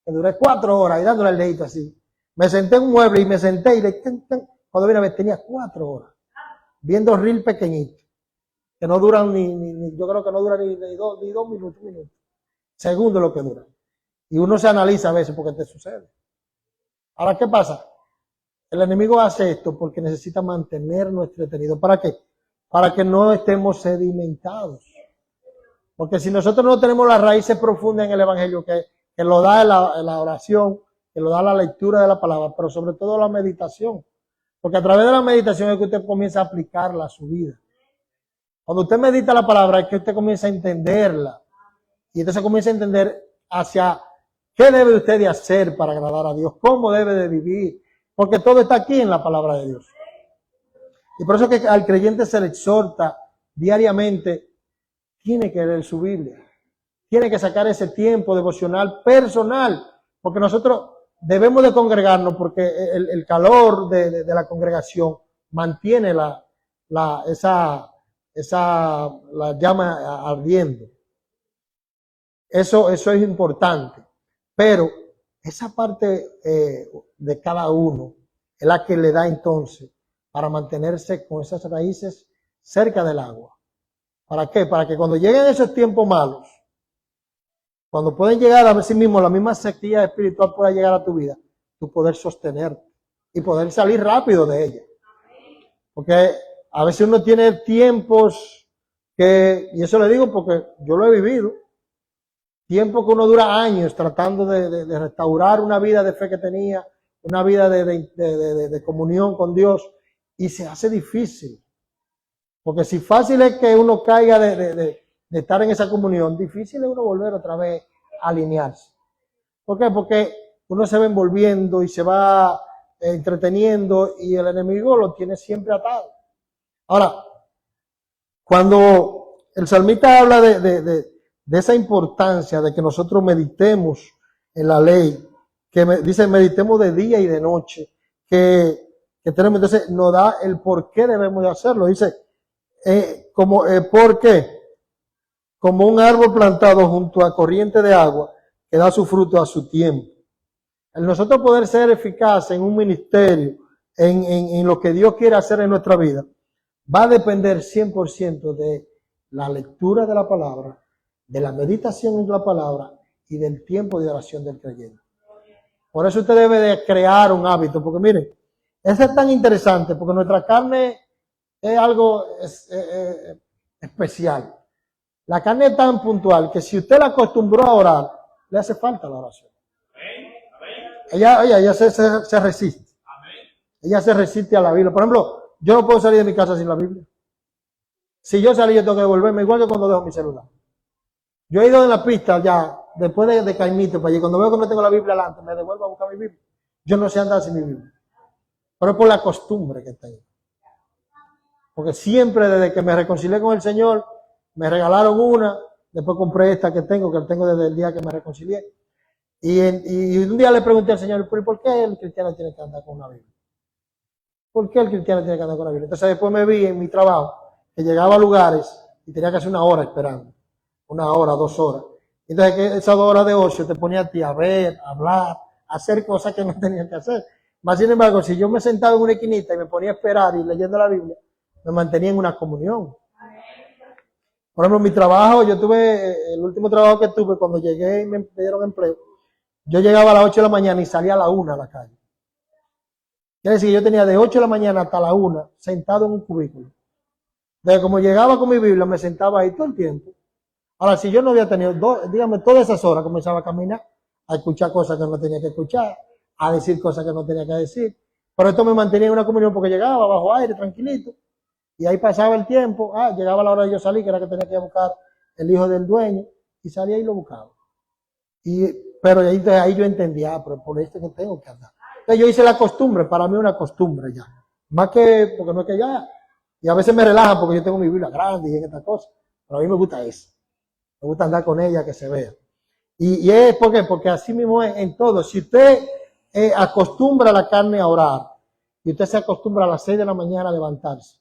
Speaker 1: que duré 4 horas y dándole el dedito así. Me senté en un mueble y me senté y cuando vine a ver tenía 4 horas viendo reel pequeñito que no duran yo creo que no duran ni 2 minutos, segundos lo que duran. Y uno se analiza a veces porque te sucede. Ahora, ¿qué pasa? El enemigo hace esto porque necesita mantenernos entretenidos. ¿Para qué? Para que no estemos sedimentados. Porque si nosotros no tenemos las raíces profundas en el Evangelio, que lo da la oración, que lo da la lectura de la palabra, pero sobre todo la meditación. Porque a través de la meditación es que usted comienza a aplicarla a su vida. Cuando usted medita la palabra es que usted comienza a entenderla. Y entonces comienza a entender hacia qué debe usted de hacer para agradar a Dios, cómo debe de vivir. Porque todo está aquí en la palabra de Dios. Y por eso es que al creyente se le exhorta diariamente, tiene que leer su Biblia. Tiene que sacar ese tiempo devocional personal. Porque nosotros debemos de congregarnos porque el calor de la congregación mantiene la llama ardiendo. Eso es importante. Pero esa parte de cada uno es la que le da entonces para mantenerse con esas raíces cerca del agua. ¿Para qué? Para que cuando lleguen esos tiempos malos, cuando pueden llegar a sí mismo la misma sequía espiritual pueda llegar a tu vida, tú poder sostenerte y poder salir rápido de ella. Porque a veces uno tiene tiempos y eso le digo porque yo lo he vivido, tiempo que uno dura años tratando de restaurar una vida de fe que tenía, una vida de comunión con Dios, y se hace difícil. Porque si fácil es que uno caiga de estar en esa comunión, difícil es uno volver otra vez a alinearse. ¿Por qué? Porque uno se va envolviendo y se va entreteniendo y el enemigo lo tiene siempre atado. Ahora, cuando el salmista habla de esa importancia de que nosotros meditemos en la ley, que dice meditemos de día y de noche, que tenemos, entonces nos da el por qué debemos de hacerlo. Dice, ¿por qué? Como un árbol plantado junto a corriente de agua que da su fruto a su tiempo. El nosotros poder ser eficaces en un ministerio, en lo que Dios quiere hacer en nuestra vida, va a depender 100% de la lectura de la palabra, de la meditación en la palabra y del tiempo de oración del creyente. Por eso usted debe de crear un hábito, porque miren, eso es tan interesante, porque nuestra carne es algo especial. La carne es tan puntual que si usted la acostumbró a orar, le hace falta la oración. ella se resiste. Ella se resiste a la Biblia. Por ejemplo, yo no puedo salir de mi casa sin la Biblia. Si yo salí, yo tengo que devolverme, igual que cuando dejo mi celular. Yo he ido en la pista ya, después de Caimito, para allí, cuando veo que no tengo la Biblia delante, me devuelvo a buscar mi Biblia. Yo no sé andar sin mi Biblia. Pero es por la costumbre que tengo. Porque siempre desde que me reconcilié con el Señor, me regalaron una, después compré esta que tengo desde el día que me reconcilié. Y un día le pregunté al Señor, ¿por qué el cristiano tiene que andar con una Biblia? ¿Por qué el cristiano tiene que andar con una Biblia? Entonces después me vi en mi trabajo, que llegaba a lugares y tenía que hacer 1 hora esperando. 1 hora, 2 horas. Entonces que esas 2 horas de ocio te ponía a ti a ver, a hablar, a hacer cosas que no tenías que hacer. Más sin embargo, si yo me sentaba en una esquinita y me ponía a esperar y leyendo la Biblia, me mantenía en una comunión. Por ejemplo, mi trabajo, yo tuve, el último trabajo que tuve cuando llegué y me dieron empleo, yo llegaba a las 8 de la mañana y salía a las 1 a la calle. Quiere decir que yo tenía de 8 de la mañana hasta las 1 sentado en un cubículo. Desde como llegaba con mi Biblia, me sentaba ahí todo el tiempo. Ahora, si yo no había tenido, dígame, todas esas horas comenzaba a caminar, a escuchar cosas que no tenía que escuchar, a decir cosas que no tenía que decir. Pero esto me mantenía en una comunión porque llegaba bajo aire, tranquilito. Y ahí pasaba el tiempo, llegaba la hora de yo salir, que era que tenía que ir a buscar el hijo del dueño, y salía y lo buscaba. Pero ahí yo entendía, pero por esto que tengo que andar. Entonces yo hice la costumbre, para mí una costumbre ya. Más que, porque no es que ya, y a veces me relajan porque yo tengo mi Biblia grande y en estas cosas, pero a mí me gusta eso. Me gusta andar con ella, que se vea. Y es porque así mismo es en todo. Si usted acostumbra la carne a orar, y usted se acostumbra a las 6 de la mañana a levantarse,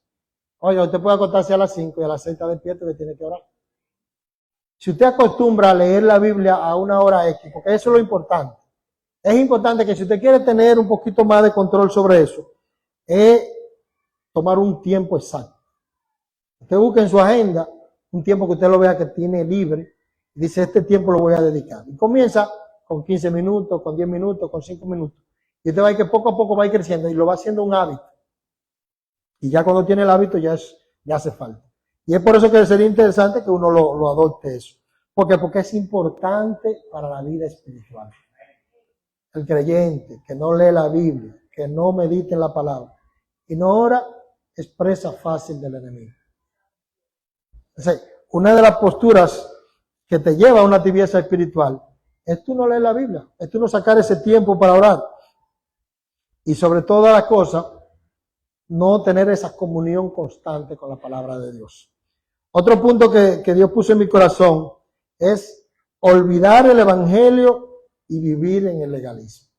Speaker 1: oye, usted puede acostarse a las 5 y a las 6 está despierto y tiene que orar. Si usted acostumbra a leer la Biblia a una hora X, porque eso es lo importante. Es importante que si usted quiere tener un poquito más de control sobre eso, es tomar un tiempo exacto. Usted busque en su agenda un tiempo que usted lo vea que tiene libre y dice, este tiempo lo voy a dedicar. Y comienza con 15 minutos, con 10 minutos, con 5 minutos. Y usted va a ver que poco a poco va a ir creciendo y lo va haciendo un hábito. Y ya cuando tiene el hábito ya hace falta. Y es por eso que sería interesante que uno lo adopte eso. ¿Por qué? Porque es importante para la vida espiritual. El creyente que no lee la Biblia, que no medita en la palabra y no ora, es presa fácil del enemigo. Entonces, una de las posturas que te lleva a una tibieza espiritual es tú no leer la Biblia, es tú no sacar ese tiempo para orar. Y sobre todas las cosas, no tener esa comunión constante con la palabra de Dios. Otro punto que Dios puso en mi corazón es olvidar el evangelio y vivir en el legalismo.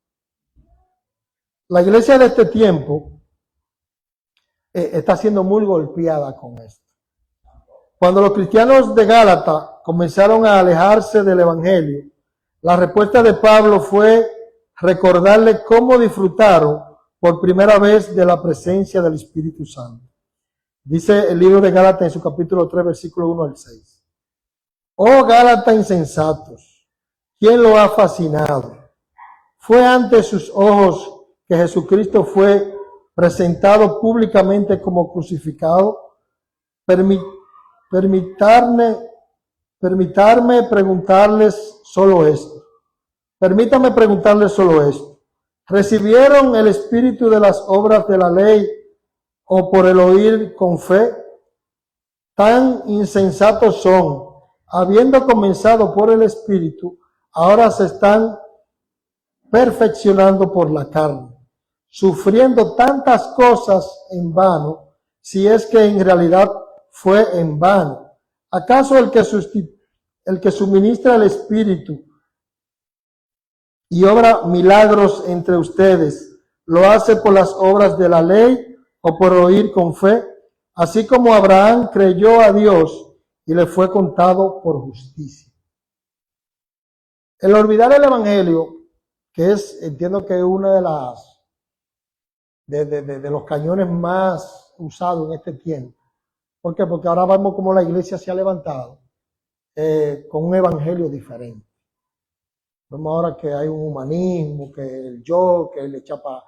Speaker 1: La iglesia de este tiempo está siendo muy golpeada con esto. Cuando los cristianos de Gálata comenzaron a alejarse del evangelio, la respuesta de Pablo fue recordarle cómo disfrutaron por primera vez de la presencia del Espíritu Santo. Dice el libro de Gálatas en su capítulo 3, versículo 1 al 6. Oh Gálatas insensatos, ¿quién lo ha fascinado? ¿Fue ante sus ojos que Jesucristo fue presentado públicamente como crucificado? Permítanme preguntarles solo esto. Permítame preguntarles solo esto. ¿Recibieron el espíritu de las obras de la ley o por el oír con fe? Tan insensatos son. Habiendo comenzado por el espíritu, ahora se están perfeccionando por la carne, sufriendo tantas cosas en vano, si es que en realidad fue en vano. ¿Acaso el que suministra el espíritu y obra milagros entre ustedes, lo hace por las obras de la ley o por oír con fe? Así como Abraham creyó a Dios y le fue contado por justicia. El olvidar el evangelio, que entiendo que es una de las de los cañones más usados en este tiempo. ¿Por qué? Porque ahora vemos cómo la iglesia se ha levantado con un evangelio diferente. Vemos ahora que hay un humanismo, que el yo, que él echa para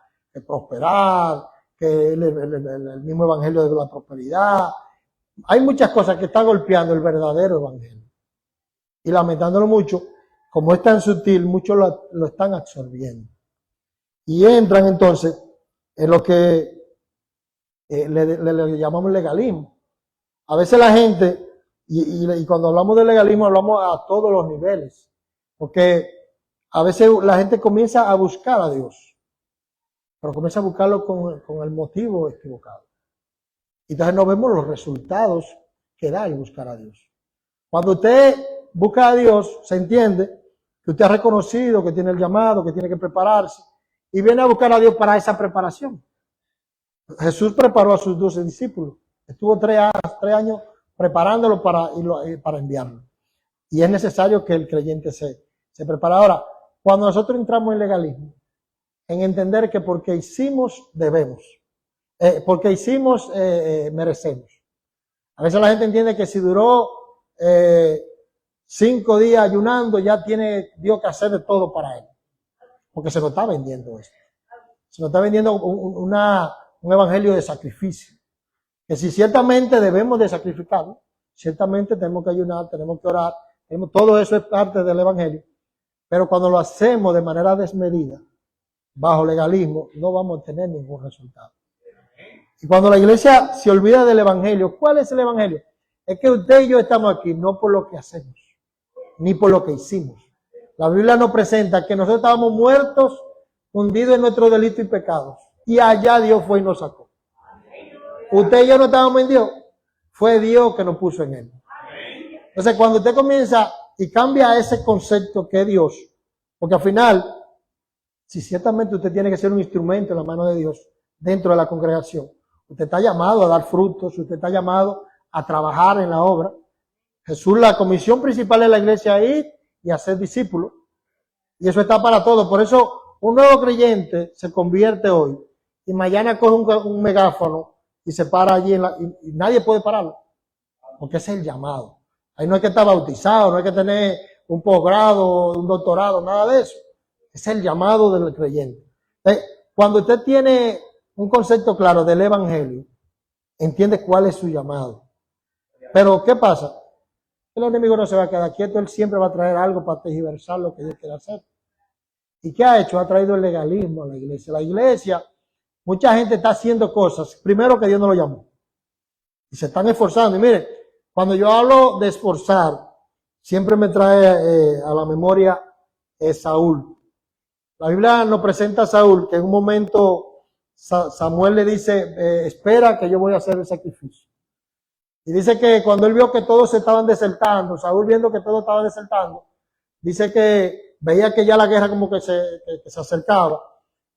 Speaker 1: prosperar, que el mismo evangelio de la prosperidad. Hay muchas cosas que están golpeando el verdadero evangelio. Y lamentándolo mucho, como es tan sutil, muchos lo están absorbiendo. y entran entonces en lo que le llamamos legalismo. A veces la gente, y cuando hablamos de legalismo hablamos a todos los niveles, porque a veces la gente comienza a buscar a Dios, pero comienza a buscarlo con el motivo equivocado. Y entonces no vemos los resultados que da el buscar a Dios. Cuando usted busca a Dios, se entiende que usted ha reconocido que tiene el llamado, que tiene que prepararse, y viene a buscar a Dios para esa preparación. Jesús preparó a sus 12 discípulos. Estuvo 3 años preparándolo para enviarlo. Y es necesario que el creyente se prepare. Ahora, cuando nosotros entramos en legalismo, en entender que porque hicimos, debemos. Porque hicimos, merecemos. A veces la gente entiende que si duró 5 días ayunando, ya tiene Dios que hacer de todo para él. Porque se nos está vendiendo esto. Se nos está vendiendo un evangelio de sacrificio. Que si ciertamente debemos de sacrificarlo, ciertamente tenemos que ayunar, tenemos que orar, todo eso es parte del evangelio. Pero cuando lo hacemos de manera desmedida, bajo legalismo, no vamos a tener ningún resultado. Y cuando la iglesia se olvida del evangelio, ¿cuál es el evangelio? Es que usted y yo estamos aquí no por lo que hacemos, ni por lo que hicimos. La Biblia nos presenta que nosotros estábamos muertos, hundidos en nuestros delitos y pecados. Y allá Dios fue y nos sacó. Usted y yo no estábamos en Dios, fue Dios que nos puso en él. Entonces cuando usted comienza y cambia ese concepto que es Dios, porque al final, si ciertamente usted tiene que ser un instrumento en la mano de Dios dentro de la congregación, usted está llamado a dar frutos, usted está llamado a trabajar en la obra. Jesús, la comisión principal de la iglesia es ir y hacer discípulos. Y eso está para todos. Por eso un nuevo creyente se convierte hoy y mañana coge un megáfono y se para allí y nadie puede pararlo. Porque ese es el llamado. Ahí no hay que estar bautizado, no hay que tener un posgrado, un doctorado, nada de eso. Es el llamado del creyente. Cuando usted tiene un concepto claro del evangelio, entiende cuál es su llamado. Pero ¿qué pasa? El enemigo no se va a quedar quieto, él siempre va a traer algo para tergiversar lo que Dios quiere hacer. ¿Y qué ha hecho? Ha traído el legalismo a la iglesia. La iglesia, mucha gente está haciendo cosas, primero que Dios no lo llamó. Y se están esforzando. Y mire, cuando yo hablo de esforzar, siempre me trae a la memoria Saúl. La Biblia nos presenta a Saúl que en un momento Samuel le dice, espera que yo voy a hacer el sacrificio. Y dice que cuando él vio que todos se estaban desertando, Saúl viendo que todos estaban desertando, dice que veía que ya la guerra como que se acercaba,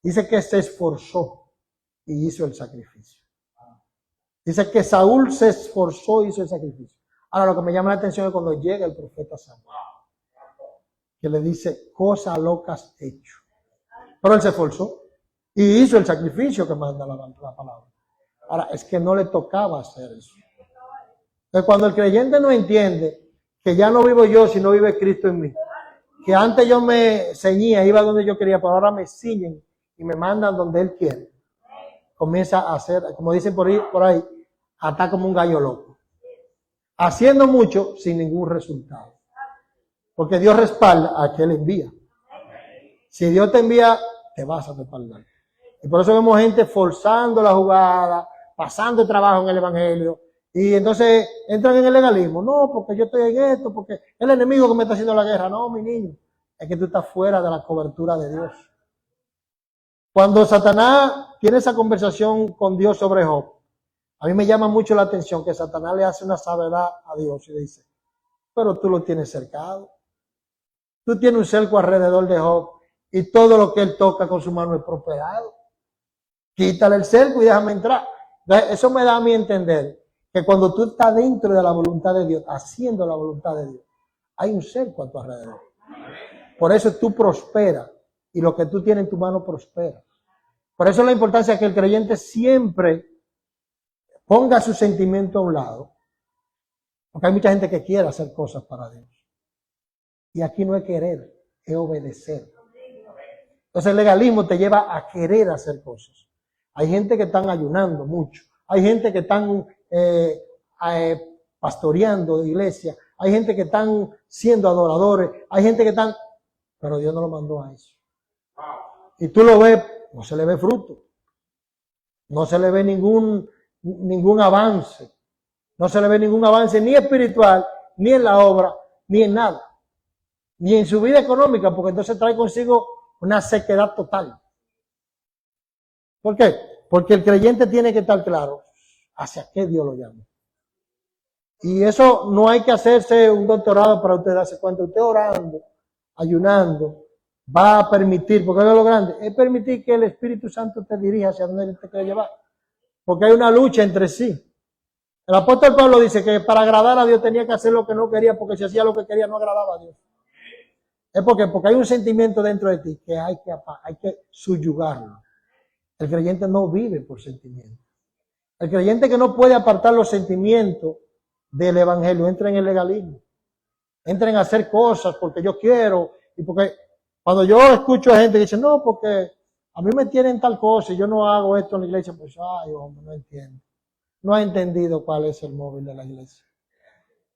Speaker 1: dice que se esforzó y hizo el sacrificio. Dice que Saúl se esforzó y hizo el sacrificio. Ahora lo que me llama la atención es cuando llega el profeta Samuel, que le dice, cosa loca has hecho. Pero él se esforzó y hizo el sacrificio que manda la palabra. Ahora, es que no le tocaba hacer eso. Entonces, cuando el creyente no entiende que ya no vivo yo, sino vive Cristo en mí, que antes yo me ceñía, iba donde yo quería, pero ahora me ciñen y me mandan donde Él quiere, comienza a hacer, como dicen por ahí, a estar como un gallo loco, haciendo mucho sin ningún resultado, porque Dios respalda a que Él envía. Si Dios te envía, te vas a respaldar. Y por eso vemos gente forzando la jugada, pasando trabajo en el evangelio, y entonces entran en el legalismo. No, porque yo estoy en esto, porque es el enemigo que me está haciendo la guerra. No, mi niño, es que tú estás fuera de la cobertura de Dios. Cuando Satanás tiene esa conversación con Dios sobre Job, a mí me llama mucho la atención que Satanás le hace una salvedad a Dios y le dice, pero tú lo tienes cercado. Tú tienes un cerco alrededor de Job y todo lo que él toca con su mano es prosperado. Quítale el cerco y déjame entrar. Eso me da a mí entender que cuando tú estás dentro de la voluntad de Dios, haciendo la voluntad de Dios, hay un cerco a tu alrededor. Por eso tú prosperas y lo que tú tienes en tu mano prospera. Por eso la importancia que el creyente siempre ponga su sentimiento a un lado. Porque hay mucha gente que quiere hacer cosas para Dios. Y aquí no es querer, es obedecer. Entonces el legalismo te lleva a querer hacer cosas. Hay gente que están ayunando mucho. Hay gente que están pastoreando de iglesia. Hay gente que están siendo adoradores. Hay gente que están... Pero Dios no lo mandó a eso. Y tú lo ves no se le ve fruto. No se le ve ningún avance. No se le ve ningún avance ni espiritual, ni en la obra, ni en nada. Ni en su vida económica, porque entonces trae consigo una sequedad total. ¿Por qué? Porque el creyente tiene que estar claro hacia qué Dios lo llama. Y eso no hay que hacerse un doctorado para usted darse cuenta. Usted orando, ayunando, va a permitir, porque es lo grande, es permitir que el Espíritu Santo te dirija hacia donde Él te quiere llevar. Porque hay una lucha entre sí. El apóstol Pablo dice que para agradar a Dios tenía que hacer lo que no quería, porque si hacía lo que quería no agradaba a Dios. Es porque hay un sentimiento dentro de ti que hay que subyugarlo. El creyente no vive por sentimientos. El creyente que no puede apartar los sentimientos del evangelio entra en el legalismo. Entra en hacer cosas porque yo quiero. Y porque cuando yo escucho a gente que dice, no, porque a mí me tienen tal cosa y yo no hago esto en la iglesia, pues, ay, hombre, no entiendo. No ha entendido cuál es el móvil de la iglesia.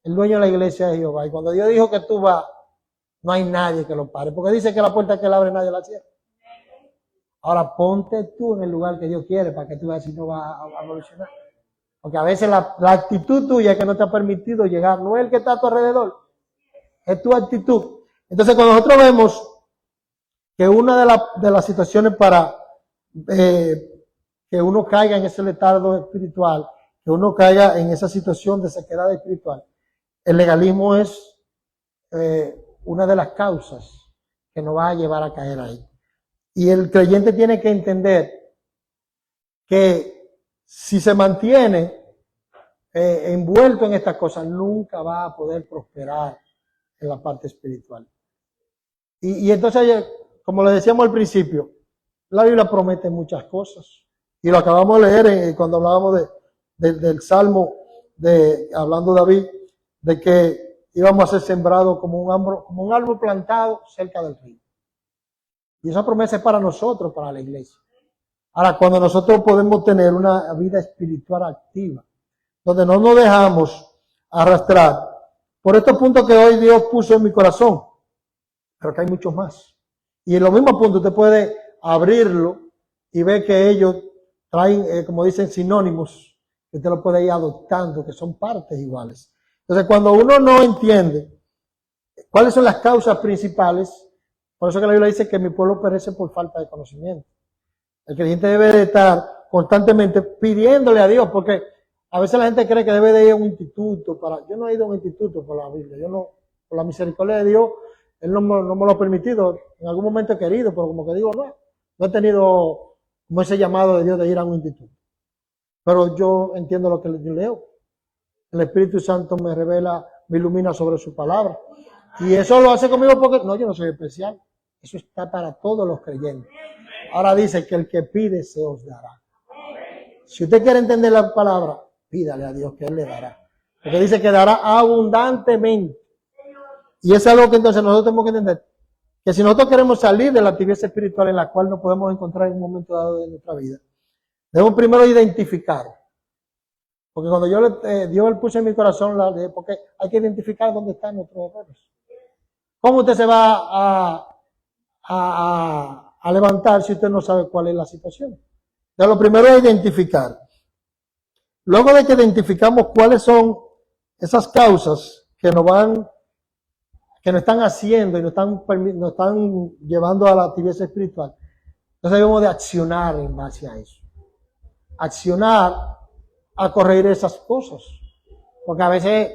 Speaker 1: El dueño de la iglesia es Jehová. Y cuando Dios dijo que tú vas, no hay nadie que lo pare. Porque dice que la puerta que él abre nadie la cierra. Ahora ponte tú en el lugar que Dios quiere para que tú veas si no va a evolucionar. Porque a veces la actitud tuya es que no te ha permitido llegar. No es el que está a tu alrededor. Es tu actitud. Entonces cuando nosotros vemos que una de las situaciones para que uno caiga en ese letargo espiritual, que uno caiga en esa situación de sequedad espiritual, el legalismo es una de las causas que nos va a llevar a caer ahí. Y el creyente tiene que entender que si se mantiene envuelto en estas cosas, nunca va a poder prosperar en la parte espiritual. Y entonces, como le decíamos al principio, la Biblia promete muchas cosas. Y lo acabamos de leer cuando hablábamos del Salmo, hablando David, de que íbamos a ser sembrados como un árbol plantado cerca del río. Y esa promesa es para nosotros, para la iglesia. Ahora, cuando nosotros podemos tener una vida espiritual activa, donde no nos dejamos arrastrar por estos puntos que hoy Dios puso en mi corazón, pero que hay muchos más. Y en los mismos puntos usted puede abrirlo y ver que ellos traen, como dicen, sinónimos, que usted lo puede ir adoptando, que son partes iguales. Entonces, cuando uno no entiende cuáles son las causas principales, por eso que la Biblia dice que mi pueblo perece por falta de conocimiento. El creyente debe de estar constantemente pidiéndole a Dios, porque a veces la gente cree que debe de ir a un instituto yo no he ido a un instituto por la Biblia, por la misericordia de Dios, Él no me lo ha permitido, en algún momento he querido, pero como que digo, no he tenido como ese llamado de Dios de ir a un instituto. Pero yo entiendo lo que yo leo. El Espíritu Santo me revela, me ilumina sobre su palabra. Y eso lo hace conmigo porque, no, yo no soy especial. Eso está para todos los creyentes. Ahora dice que el que pide se os dará. Si usted quiere entender la palabra, pídale a Dios que Él le dará. Porque dice que dará abundantemente. Y eso es algo que entonces nosotros tenemos que entender. Que si nosotros queremos salir de la tibieza espiritual en la cual nos podemos encontrar en un momento dado de nuestra vida, debemos primero identificar. Porque cuando Dios puso en mi corazón, porque hay que identificar dónde están nuestros errores. ¿Cómo usted se va a levantar si usted no sabe cuál es la situación? Entonces, lo primero es identificar. Luego de que identificamos cuáles son esas causas que nos están haciendo y nos están llevando a la tibieza espiritual, entonces debemos de accionar en base a eso. Accionar a corregir esas cosas. Porque a veces,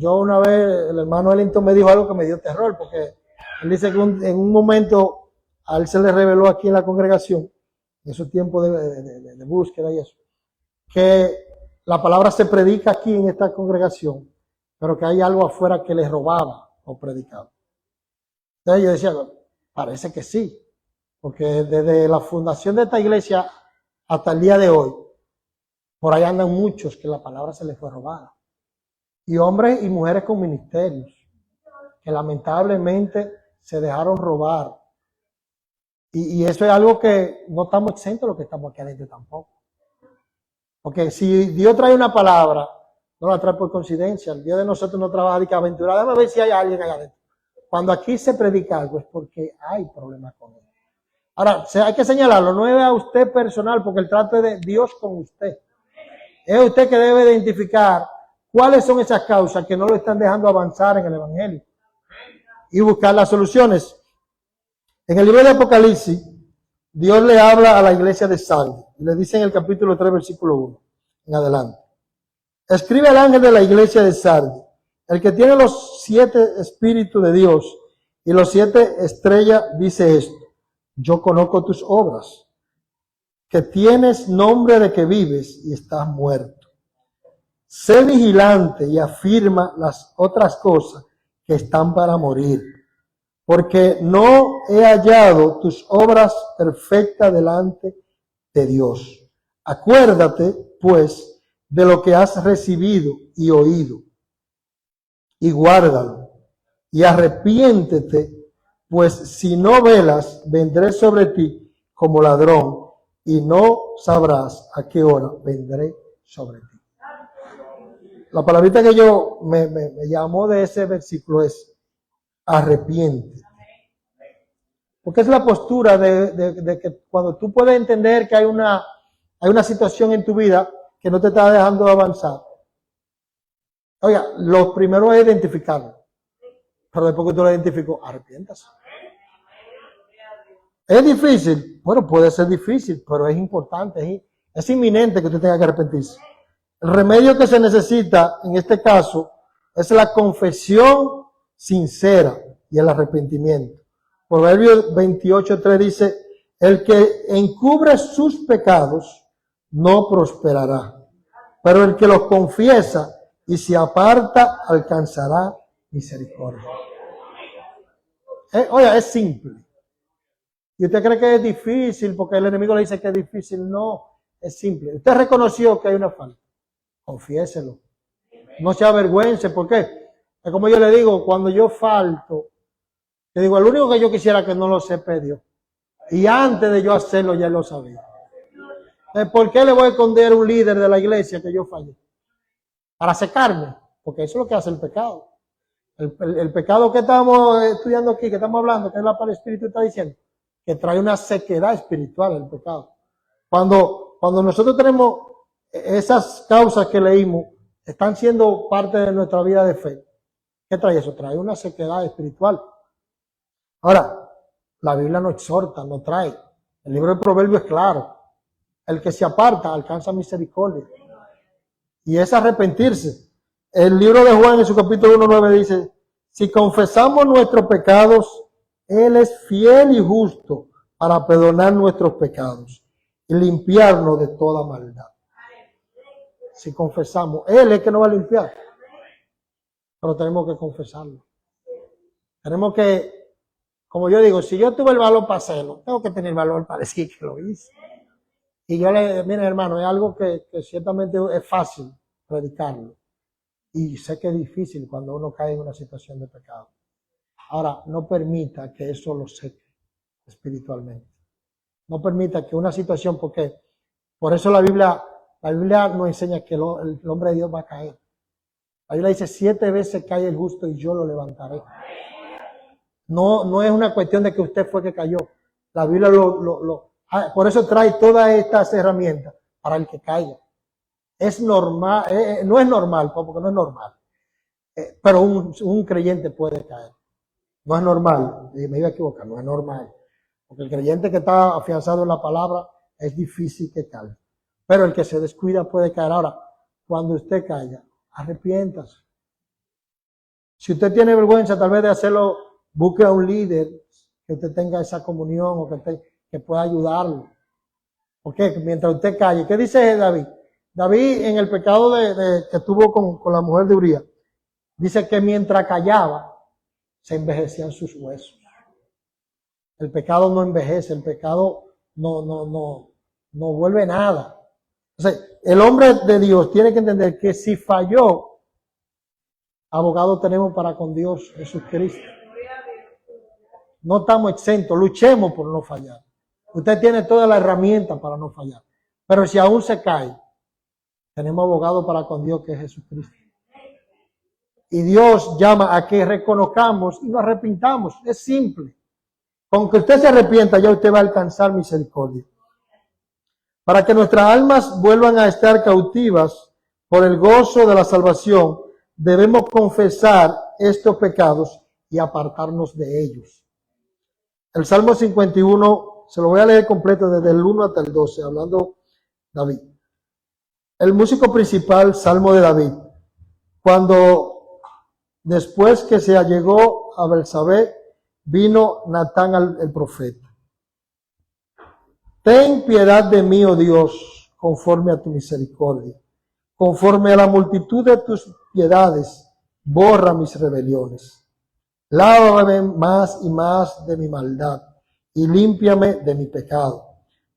Speaker 1: una vez, el hermano Ellington me dijo algo que me dio terror, porque él dice que en un momento a él se le reveló aquí en la congregación, en su tiempo de búsqueda y eso, que la palabra se predica aquí en esta congregación, pero que hay algo afuera que le robaba o predicaba. Entonces yo decía, parece que sí, porque desde la fundación de esta iglesia hasta el día de hoy, por ahí andan muchos que la palabra se les fue robada. Y hombres y mujeres con ministerios, que lamentablemente se dejaron robar. Y eso es algo que no estamos exentos los que estamos aquí adentro tampoco. Porque si Dios trae una palabra, no la trae por coincidencia. El Dios de nosotros no trabaja de que aventura. Déjame ver si hay alguien allá adentro. Cuando aquí se predica algo es porque hay problemas con él. Ahora, hay que señalarlo, no es a usted personal, porque el trato es de Dios con usted. Es usted que debe identificar cuáles son esas causas que no lo están dejando avanzar en el Evangelio y buscar las soluciones. En el libro de Apocalipsis, Dios le habla a la iglesia de Sardis y le dice en el capítulo 3, versículo 1 en adelante: escribe al ángel de la iglesia de Sardis, el que tiene los 7 espíritus de Dios y los 7 estrellas, dice esto: yo conozco tus obras, que tienes nombre de que vives y estás muerto. Sé vigilante y afirma las otras cosas que están para morir, porque no he hallado tus obras perfectas delante de Dios. Acuérdate, pues, de lo que has recibido y oído, y guárdalo, y arrepiéntete, pues si no velas, vendré sobre ti como ladrón, y no sabrás a qué hora vendré sobre ti. La palabrita que me llamó de ese versículo es arrepiéntete. Porque es la postura de que cuando tú puedes entender que hay una situación en tu vida que no te está dejando avanzar. Oiga, lo primero es identificarlo. Pero después que tú lo identificas, arrepiéntase. ¿Es difícil? Bueno, puede ser difícil, pero es importante, es inminente que usted tenga que arrepentirse. El remedio que se necesita en este caso es la confesión sincera y el arrepentimiento. Proverbios 28:3 dice: el que encubre sus pecados no prosperará, pero el que los confiesa y se aparta alcanzará misericordia. Oiga, es simple. Y usted cree que es difícil porque el enemigo le dice que es difícil. No, es simple. Usted reconoció que hay una falta. Confiéselo. No se avergüence. ¿Por qué? Es como yo le digo, cuando yo falto, le digo, el único que yo quisiera que no lo sepa es Dios. Y antes de yo hacerlo, ya lo sabía. ¿Por qué le voy a esconder a un líder de la iglesia que yo fallé? Para secarme. Porque eso es lo que hace el pecado. El pecado que estamos estudiando aquí, que estamos hablando, que es la palabra espíritu está diciendo, que trae una sequedad espiritual el pecado. Cuando nosotros tenemos esas causas que leímos, están siendo parte de nuestra vida de fe. ¿Qué trae eso? Trae una sequedad espiritual. Ahora, la Biblia no exhorta, no trae. El libro de Proverbios es claro. El que se aparta alcanza misericordia. Y es arrepentirse. El libro de Juan en su capítulo 1:9 dice: si confesamos nuestros pecados, Él es fiel y justo para perdonar nuestros pecados y limpiarnos de toda maldad. Si confesamos, Él es que nos va a limpiar. Pero tenemos que confesarlo. Tenemos que, como yo digo, si yo tuve el valor para hacerlo, tengo que tener el valor para decir que lo hice. Y yo mire hermano, es algo que ciertamente es fácil predicarlo. Y sé que es difícil cuando uno cae en una situación de pecado. Ahora, no permita que eso lo seque espiritualmente. No permita que una situación, porque por eso la Biblia nos enseña que el hombre de Dios va a caer. La Biblia dice: 7 veces cae el justo y yo lo levantaré. No es una cuestión de que usted fue que cayó. La Biblia por eso trae todas estas herramientas para el que caiga. Es normal, no es normal, porque no es normal. Pero un creyente puede caer. No es normal, me iba a equivocar, no es normal. Porque el creyente que está afianzado en la palabra es difícil que caiga. Pero el que se descuida puede caer. Ahora, cuando usted caiga, arrepiéntase. Si usted tiene vergüenza tal vez de hacerlo, busque a un líder que usted tenga esa comunión o que pueda ayudarlo. Porque mientras usted calle, ¿qué dice David? David en el pecado que tuvo con la mujer de Urías, dice que mientras callaba, se envejecían sus huesos. El pecado no envejece, el pecado no vuelve nada. Entonces, el hombre de Dios tiene que entender que si falló, abogado tenemos para con Dios, Jesucristo. No estamos exentos, luchemos por no fallar. Usted tiene toda la herramienta para no fallar. Pero si aún se cae, tenemos abogado para con Dios, que es Jesucristo. Y Dios llama a que reconozcamos y nos arrepintamos. Es simple. Con que usted se arrepienta, ya usted va a alcanzar misericordia. Para que nuestras almas vuelvan a estar cautivas por el gozo de la salvación, debemos confesar estos pecados y apartarnos de ellos. El Salmo 51, se lo voy a leer completo desde el 1 hasta el 12, hablando David. El músico principal, Salmo de David, cuando después que se allegó a Betsabé, vino Natán el profeta. Ten piedad de mí, oh Dios, conforme a tu misericordia. Conforme a la multitud de tus piedades, borra mis rebeliones. Lávame más y más de mi maldad y límpiame de mi pecado.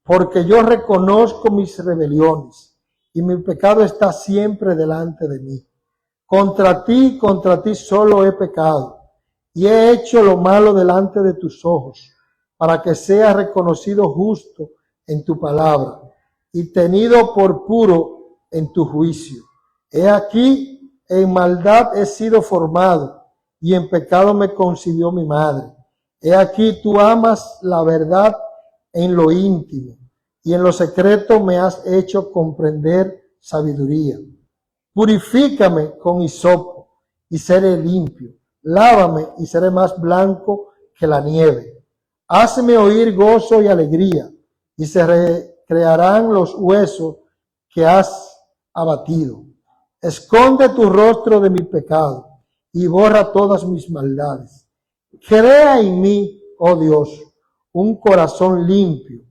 Speaker 1: Porque yo reconozco mis rebeliones y mi pecado está siempre delante de mí. Contra ti solo he pecado y he hecho lo malo delante de tus ojos, para que seas reconocido justo en tu palabra y tenido por puro en tu juicio. He aquí, en maldad he sido formado y en pecado me concibió mi madre. He aquí, tú amas la verdad en lo íntimo y en lo secreto me has hecho comprender sabiduría. Purifícame con hisopo y seré limpio. Lávame y seré más blanco que la nieve. Hazme oír gozo y alegría, y se recrearán los huesos que has abatido. Esconde tu rostro de mi pecado y borra todas mis maldades. Crea en mí, oh Dios, un corazón limpio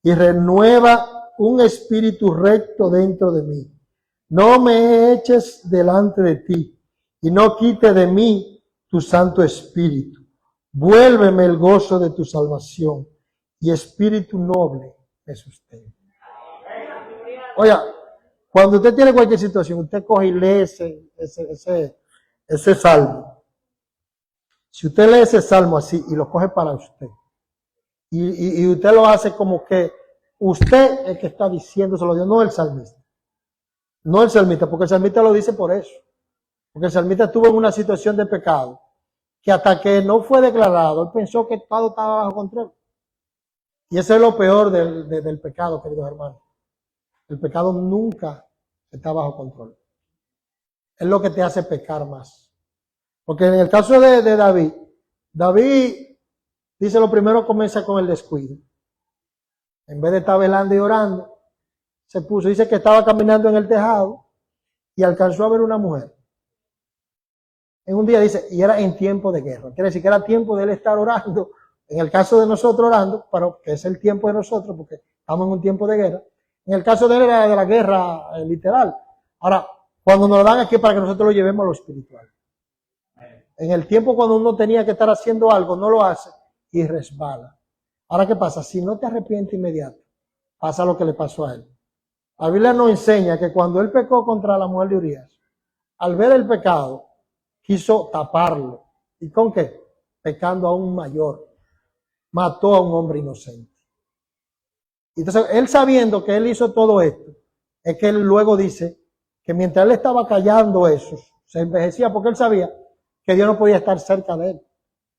Speaker 1: y renueva un espíritu recto dentro de mí. No me eches delante de ti y no quite de mí tu Santo Espíritu. Vuélveme el gozo de tu salvación y espíritu noble me sustente. Oiga, cuando usted tiene cualquier situación, usted coge y lee ese salmo. Si usted lee ese salmo así y lo coge para usted, y usted lo hace como que usted es el que está diciéndoselo a Dios, no el salmista. No el salmista, porque el salmista lo dice por eso. Porque el salmista estuvo en una situación de pecado, que hasta que no fue declarado, él pensó que todo estaba bajo control. Y eso es lo peor del pecado, queridos hermanos. El pecado nunca está bajo control. Es lo que te hace pecar más. Porque en el caso de David, dice lo primero comienza con el descuido. En vez de estar velando y orando, se puso, dice que estaba caminando en el tejado y alcanzó a ver una mujer. En un día dice, y era en tiempo de guerra. Quiere decir que era tiempo de él estar orando. En el caso de nosotros orando, pero que es el tiempo de nosotros porque estamos en un tiempo de guerra. En el caso de él era de la guerra literal. Ahora, cuando nos lo dan aquí para que nosotros lo llevemos a lo espiritual. En el tiempo cuando uno tenía que estar haciendo algo, no lo hace y resbala. Ahora, ¿qué pasa? Si no te arrepientes inmediato, pasa lo que le pasó a él. La Biblia nos enseña que cuando él pecó contra la mujer de Urías, al ver el pecado, quiso taparlo. ¿Y con qué? Pecando aún mayor. Mató a un hombre inocente. Entonces, él sabiendo que él hizo todo esto, es que él luego dice que mientras él estaba callando eso, se envejecía porque él sabía que Dios no podía estar cerca de él,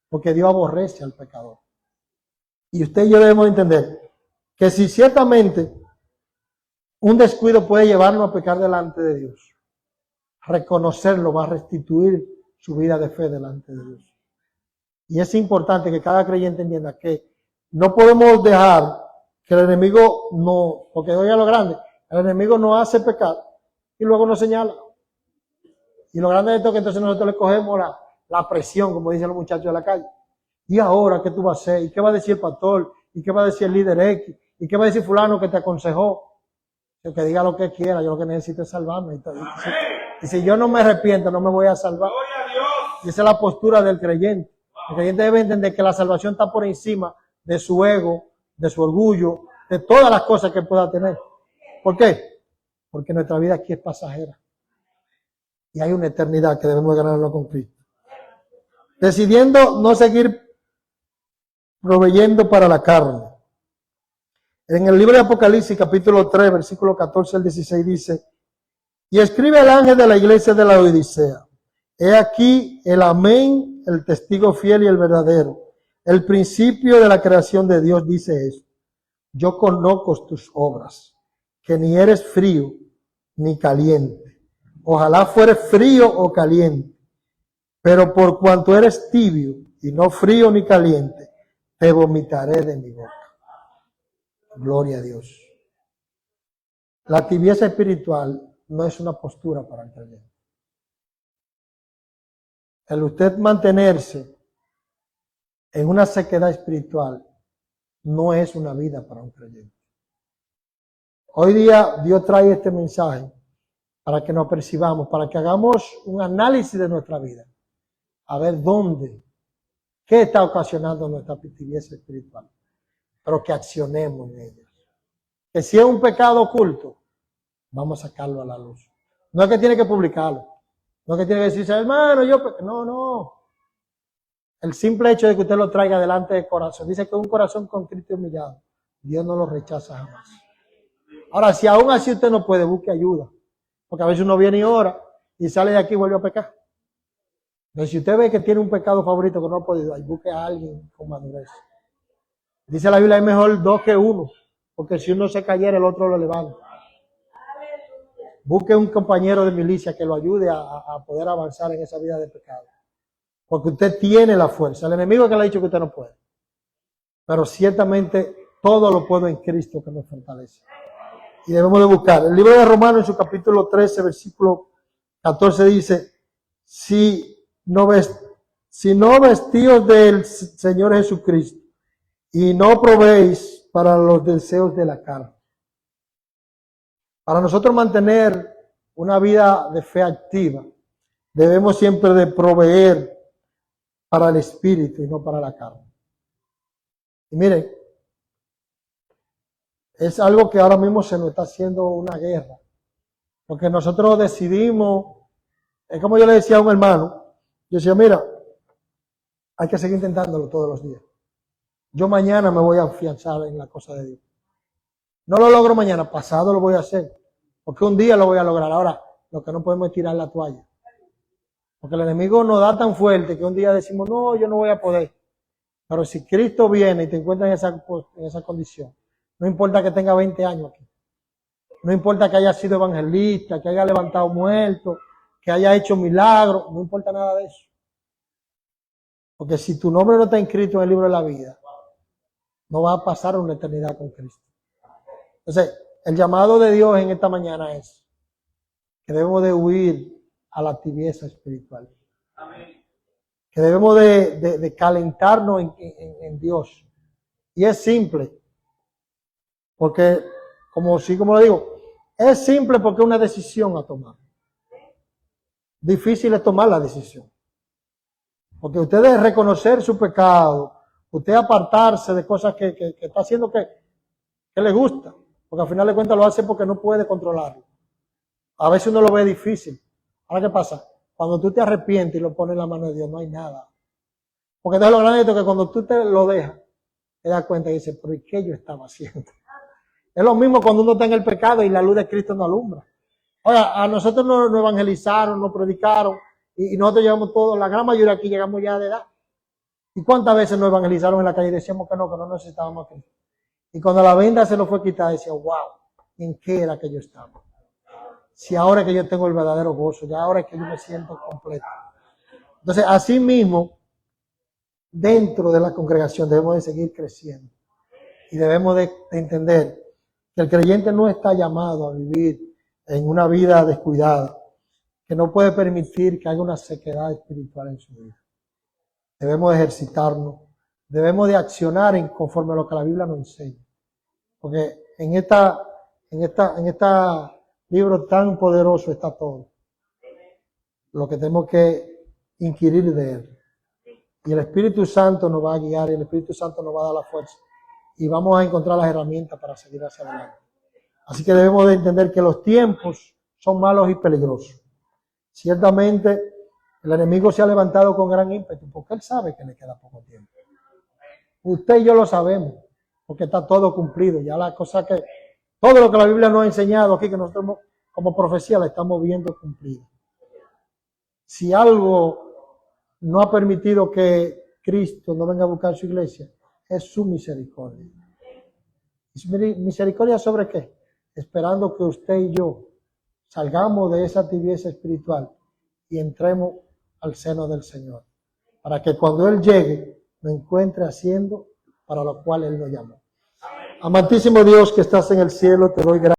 Speaker 1: porque Dios aborrece al pecador. Y usted y yo debemos entender que si ciertamente un descuido puede llevarnos a pecar delante de Dios, reconocerlo va a restituir su vida de fe delante de Dios. Y es importante que cada creyente entienda que no podemos dejar que el enemigo no, porque oiga lo grande, el enemigo nos hace pecar y luego nos señala. Y lo grande de esto es que entonces nosotros le cogemos la presión, como dicen los muchachos de la calle. ¿Y ahora qué tú vas a hacer? ¿Y qué va a decir el pastor? ¿Y qué va a decir el líder X? ¿Y qué va a decir fulano que te aconsejó? Que diga lo que quiera, yo lo que necesito es salvarme. Y si yo no me arrepiento, no me voy a salvar. Y esa es la postura del creyente. El creyente debe entender que la salvación está por encima de su ego, de su orgullo, de todas las cosas que pueda tener. ¿Por qué? Porque nuestra vida aquí es pasajera. Y hay una eternidad que debemos ganarla con Cristo. Decidiendo no seguir proveyendo para la carne. En el libro de Apocalipsis, capítulo 3, versículo 14 al 16, dice: y escribe el ángel de la iglesia de la Odisea: he aquí el amén, el testigo fiel y el verdadero, El principio de la creación de Dios dice eso. Yo conozco tus obras, que ni eres frío ni caliente. Ojalá fueres frío o caliente, pero por cuanto eres tibio y no frío ni caliente, te vomitaré de mi boca. Gloria a Dios. La tibieza espiritual no es una postura para el creyente. El usted mantenerse en una sequedad espiritual no es una vida para un creyente. Hoy día Dios trae este mensaje para que nos percibamos, para que hagamos un análisis de nuestra vida, a ver qué está ocasionando nuestra tibieza espiritual, pero que accionemos en ella. Que si es un pecado oculto, vamos a sacarlo a la luz. No es que tiene que publicarlo, no es que tiene que decirse, hermano, no. El simple hecho de que usted lo traiga delante del corazón, dice que un corazón contrito y humillado, Dios no lo rechaza jamás. Ahora, si aún así usted no puede, busque ayuda. Porque a veces uno viene y ora y sale de aquí y vuelve a pecar. Entonces, si usted ve que tiene un pecado favorito que no ha podido, ahí busque a alguien con madurez. Dice la Biblia, es mejor 2 que 1, porque si uno se cayera, el otro lo levanta. Busque un compañero de milicia que lo ayude a poder avanzar en esa vida de pecado. Porque usted tiene la fuerza. El enemigo que le ha dicho que usted no puede. Pero ciertamente todo lo puedo en Cristo que me fortalece. Y debemos de buscar. El libro de Romanos en su capítulo 13, versículo 14 dice, si no vestíos del Señor Jesucristo y no probéis para los deseos de la carne. Para nosotros mantener una vida de fe activa, debemos siempre de proveer para el espíritu y no para la carne. Y miren, es algo que ahora mismo se nos está haciendo una guerra, porque nosotros decidimos, es como yo le decía a un hermano, yo decía, mira, hay que seguir intentándolo todos los días. Yo mañana me voy a afianzar en la cosa de Dios. No lo logro mañana, pasado lo voy a hacer, porque un día lo voy a lograr. Ahora, lo que no podemos es tirar la toalla, porque el enemigo nos da tan fuerte que un día decimos, no, yo no voy a poder. Pero si Cristo viene y te encuentra en esa condición, no importa que tenga 20 años aquí, no importa que haya sido evangelista, que haya levantado muertos, que haya hecho milagros, no importa nada de eso. Porque si tu nombre no está inscrito en el libro de la vida, no vas a pasar una eternidad con Cristo. Entonces, el llamado de Dios en esta mañana es que debemos de huir a la tibieza espiritual. Amén. Que debemos de calentarnos en Dios. Y es simple. Porque, como lo digo, es simple porque es una decisión a tomar. Difícil es tomar la decisión. Porque usted debe reconocer su pecado, usted apartarse de cosas que está haciendo que le gusta. Porque al final de cuentas lo hace porque no puede controlarlo. A veces uno lo ve difícil. Ahora, ¿qué pasa? Cuando tú te arrepientes y lo pones en la mano de Dios, no hay nada. Porque es lo grande esto que cuando tú te lo dejas, te das cuenta y dices, ¿pero qué yo estaba haciendo? Es lo mismo cuando uno está en el pecado y la luz de Cristo no alumbra. Oiga, a nosotros nos evangelizaron, nos predicaron y nosotros llegamos todos, la gran mayoría aquí llegamos ya de edad. ¿Y cuántas veces nos evangelizaron en la calle y decíamos que no necesitábamos a Cristo? Y cuando la venda se nos fue quitada, decía, wow, ¿en qué era que yo estaba? Si ahora es que yo tengo el verdadero gozo, ya ahora es que yo me siento completo. Entonces, así mismo, dentro de la congregación debemos de seguir creciendo. Y debemos de entender que el creyente no está llamado a vivir en una vida descuidada, que no puede permitir que haya una sequedad espiritual en su vida. Debemos de ejercitarnos, debemos de accionar conforme a lo que la Biblia nos enseña. Porque en esta libro tan poderoso está todo. Lo que tenemos que inquirir de él. Y el Espíritu Santo nos va a guiar y el Espíritu Santo nos va a dar la fuerza. Y vamos a encontrar las herramientas para seguir hacia adelante. Así que debemos de entender que los tiempos son malos y peligrosos. Ciertamente el enemigo se ha levantado con gran ímpetu porque él sabe que le queda poco tiempo. Usted y yo lo sabemos porque está todo cumplido. Ya la cosa que, todo lo que la Biblia nos ha enseñado aquí, que nosotros como profecía la estamos viendo cumplido. Si algo no ha permitido que Cristo no venga a buscar su iglesia, es su misericordia. ¿Misericordia sobre qué? Esperando que usted y yo salgamos de esa tibieza espiritual y entremos al seno del Señor, para que cuando Él llegue nos encuentre haciendo para lo cual Él nos llamó. Amantísimo Dios que estás en el cielo, te doy gracias.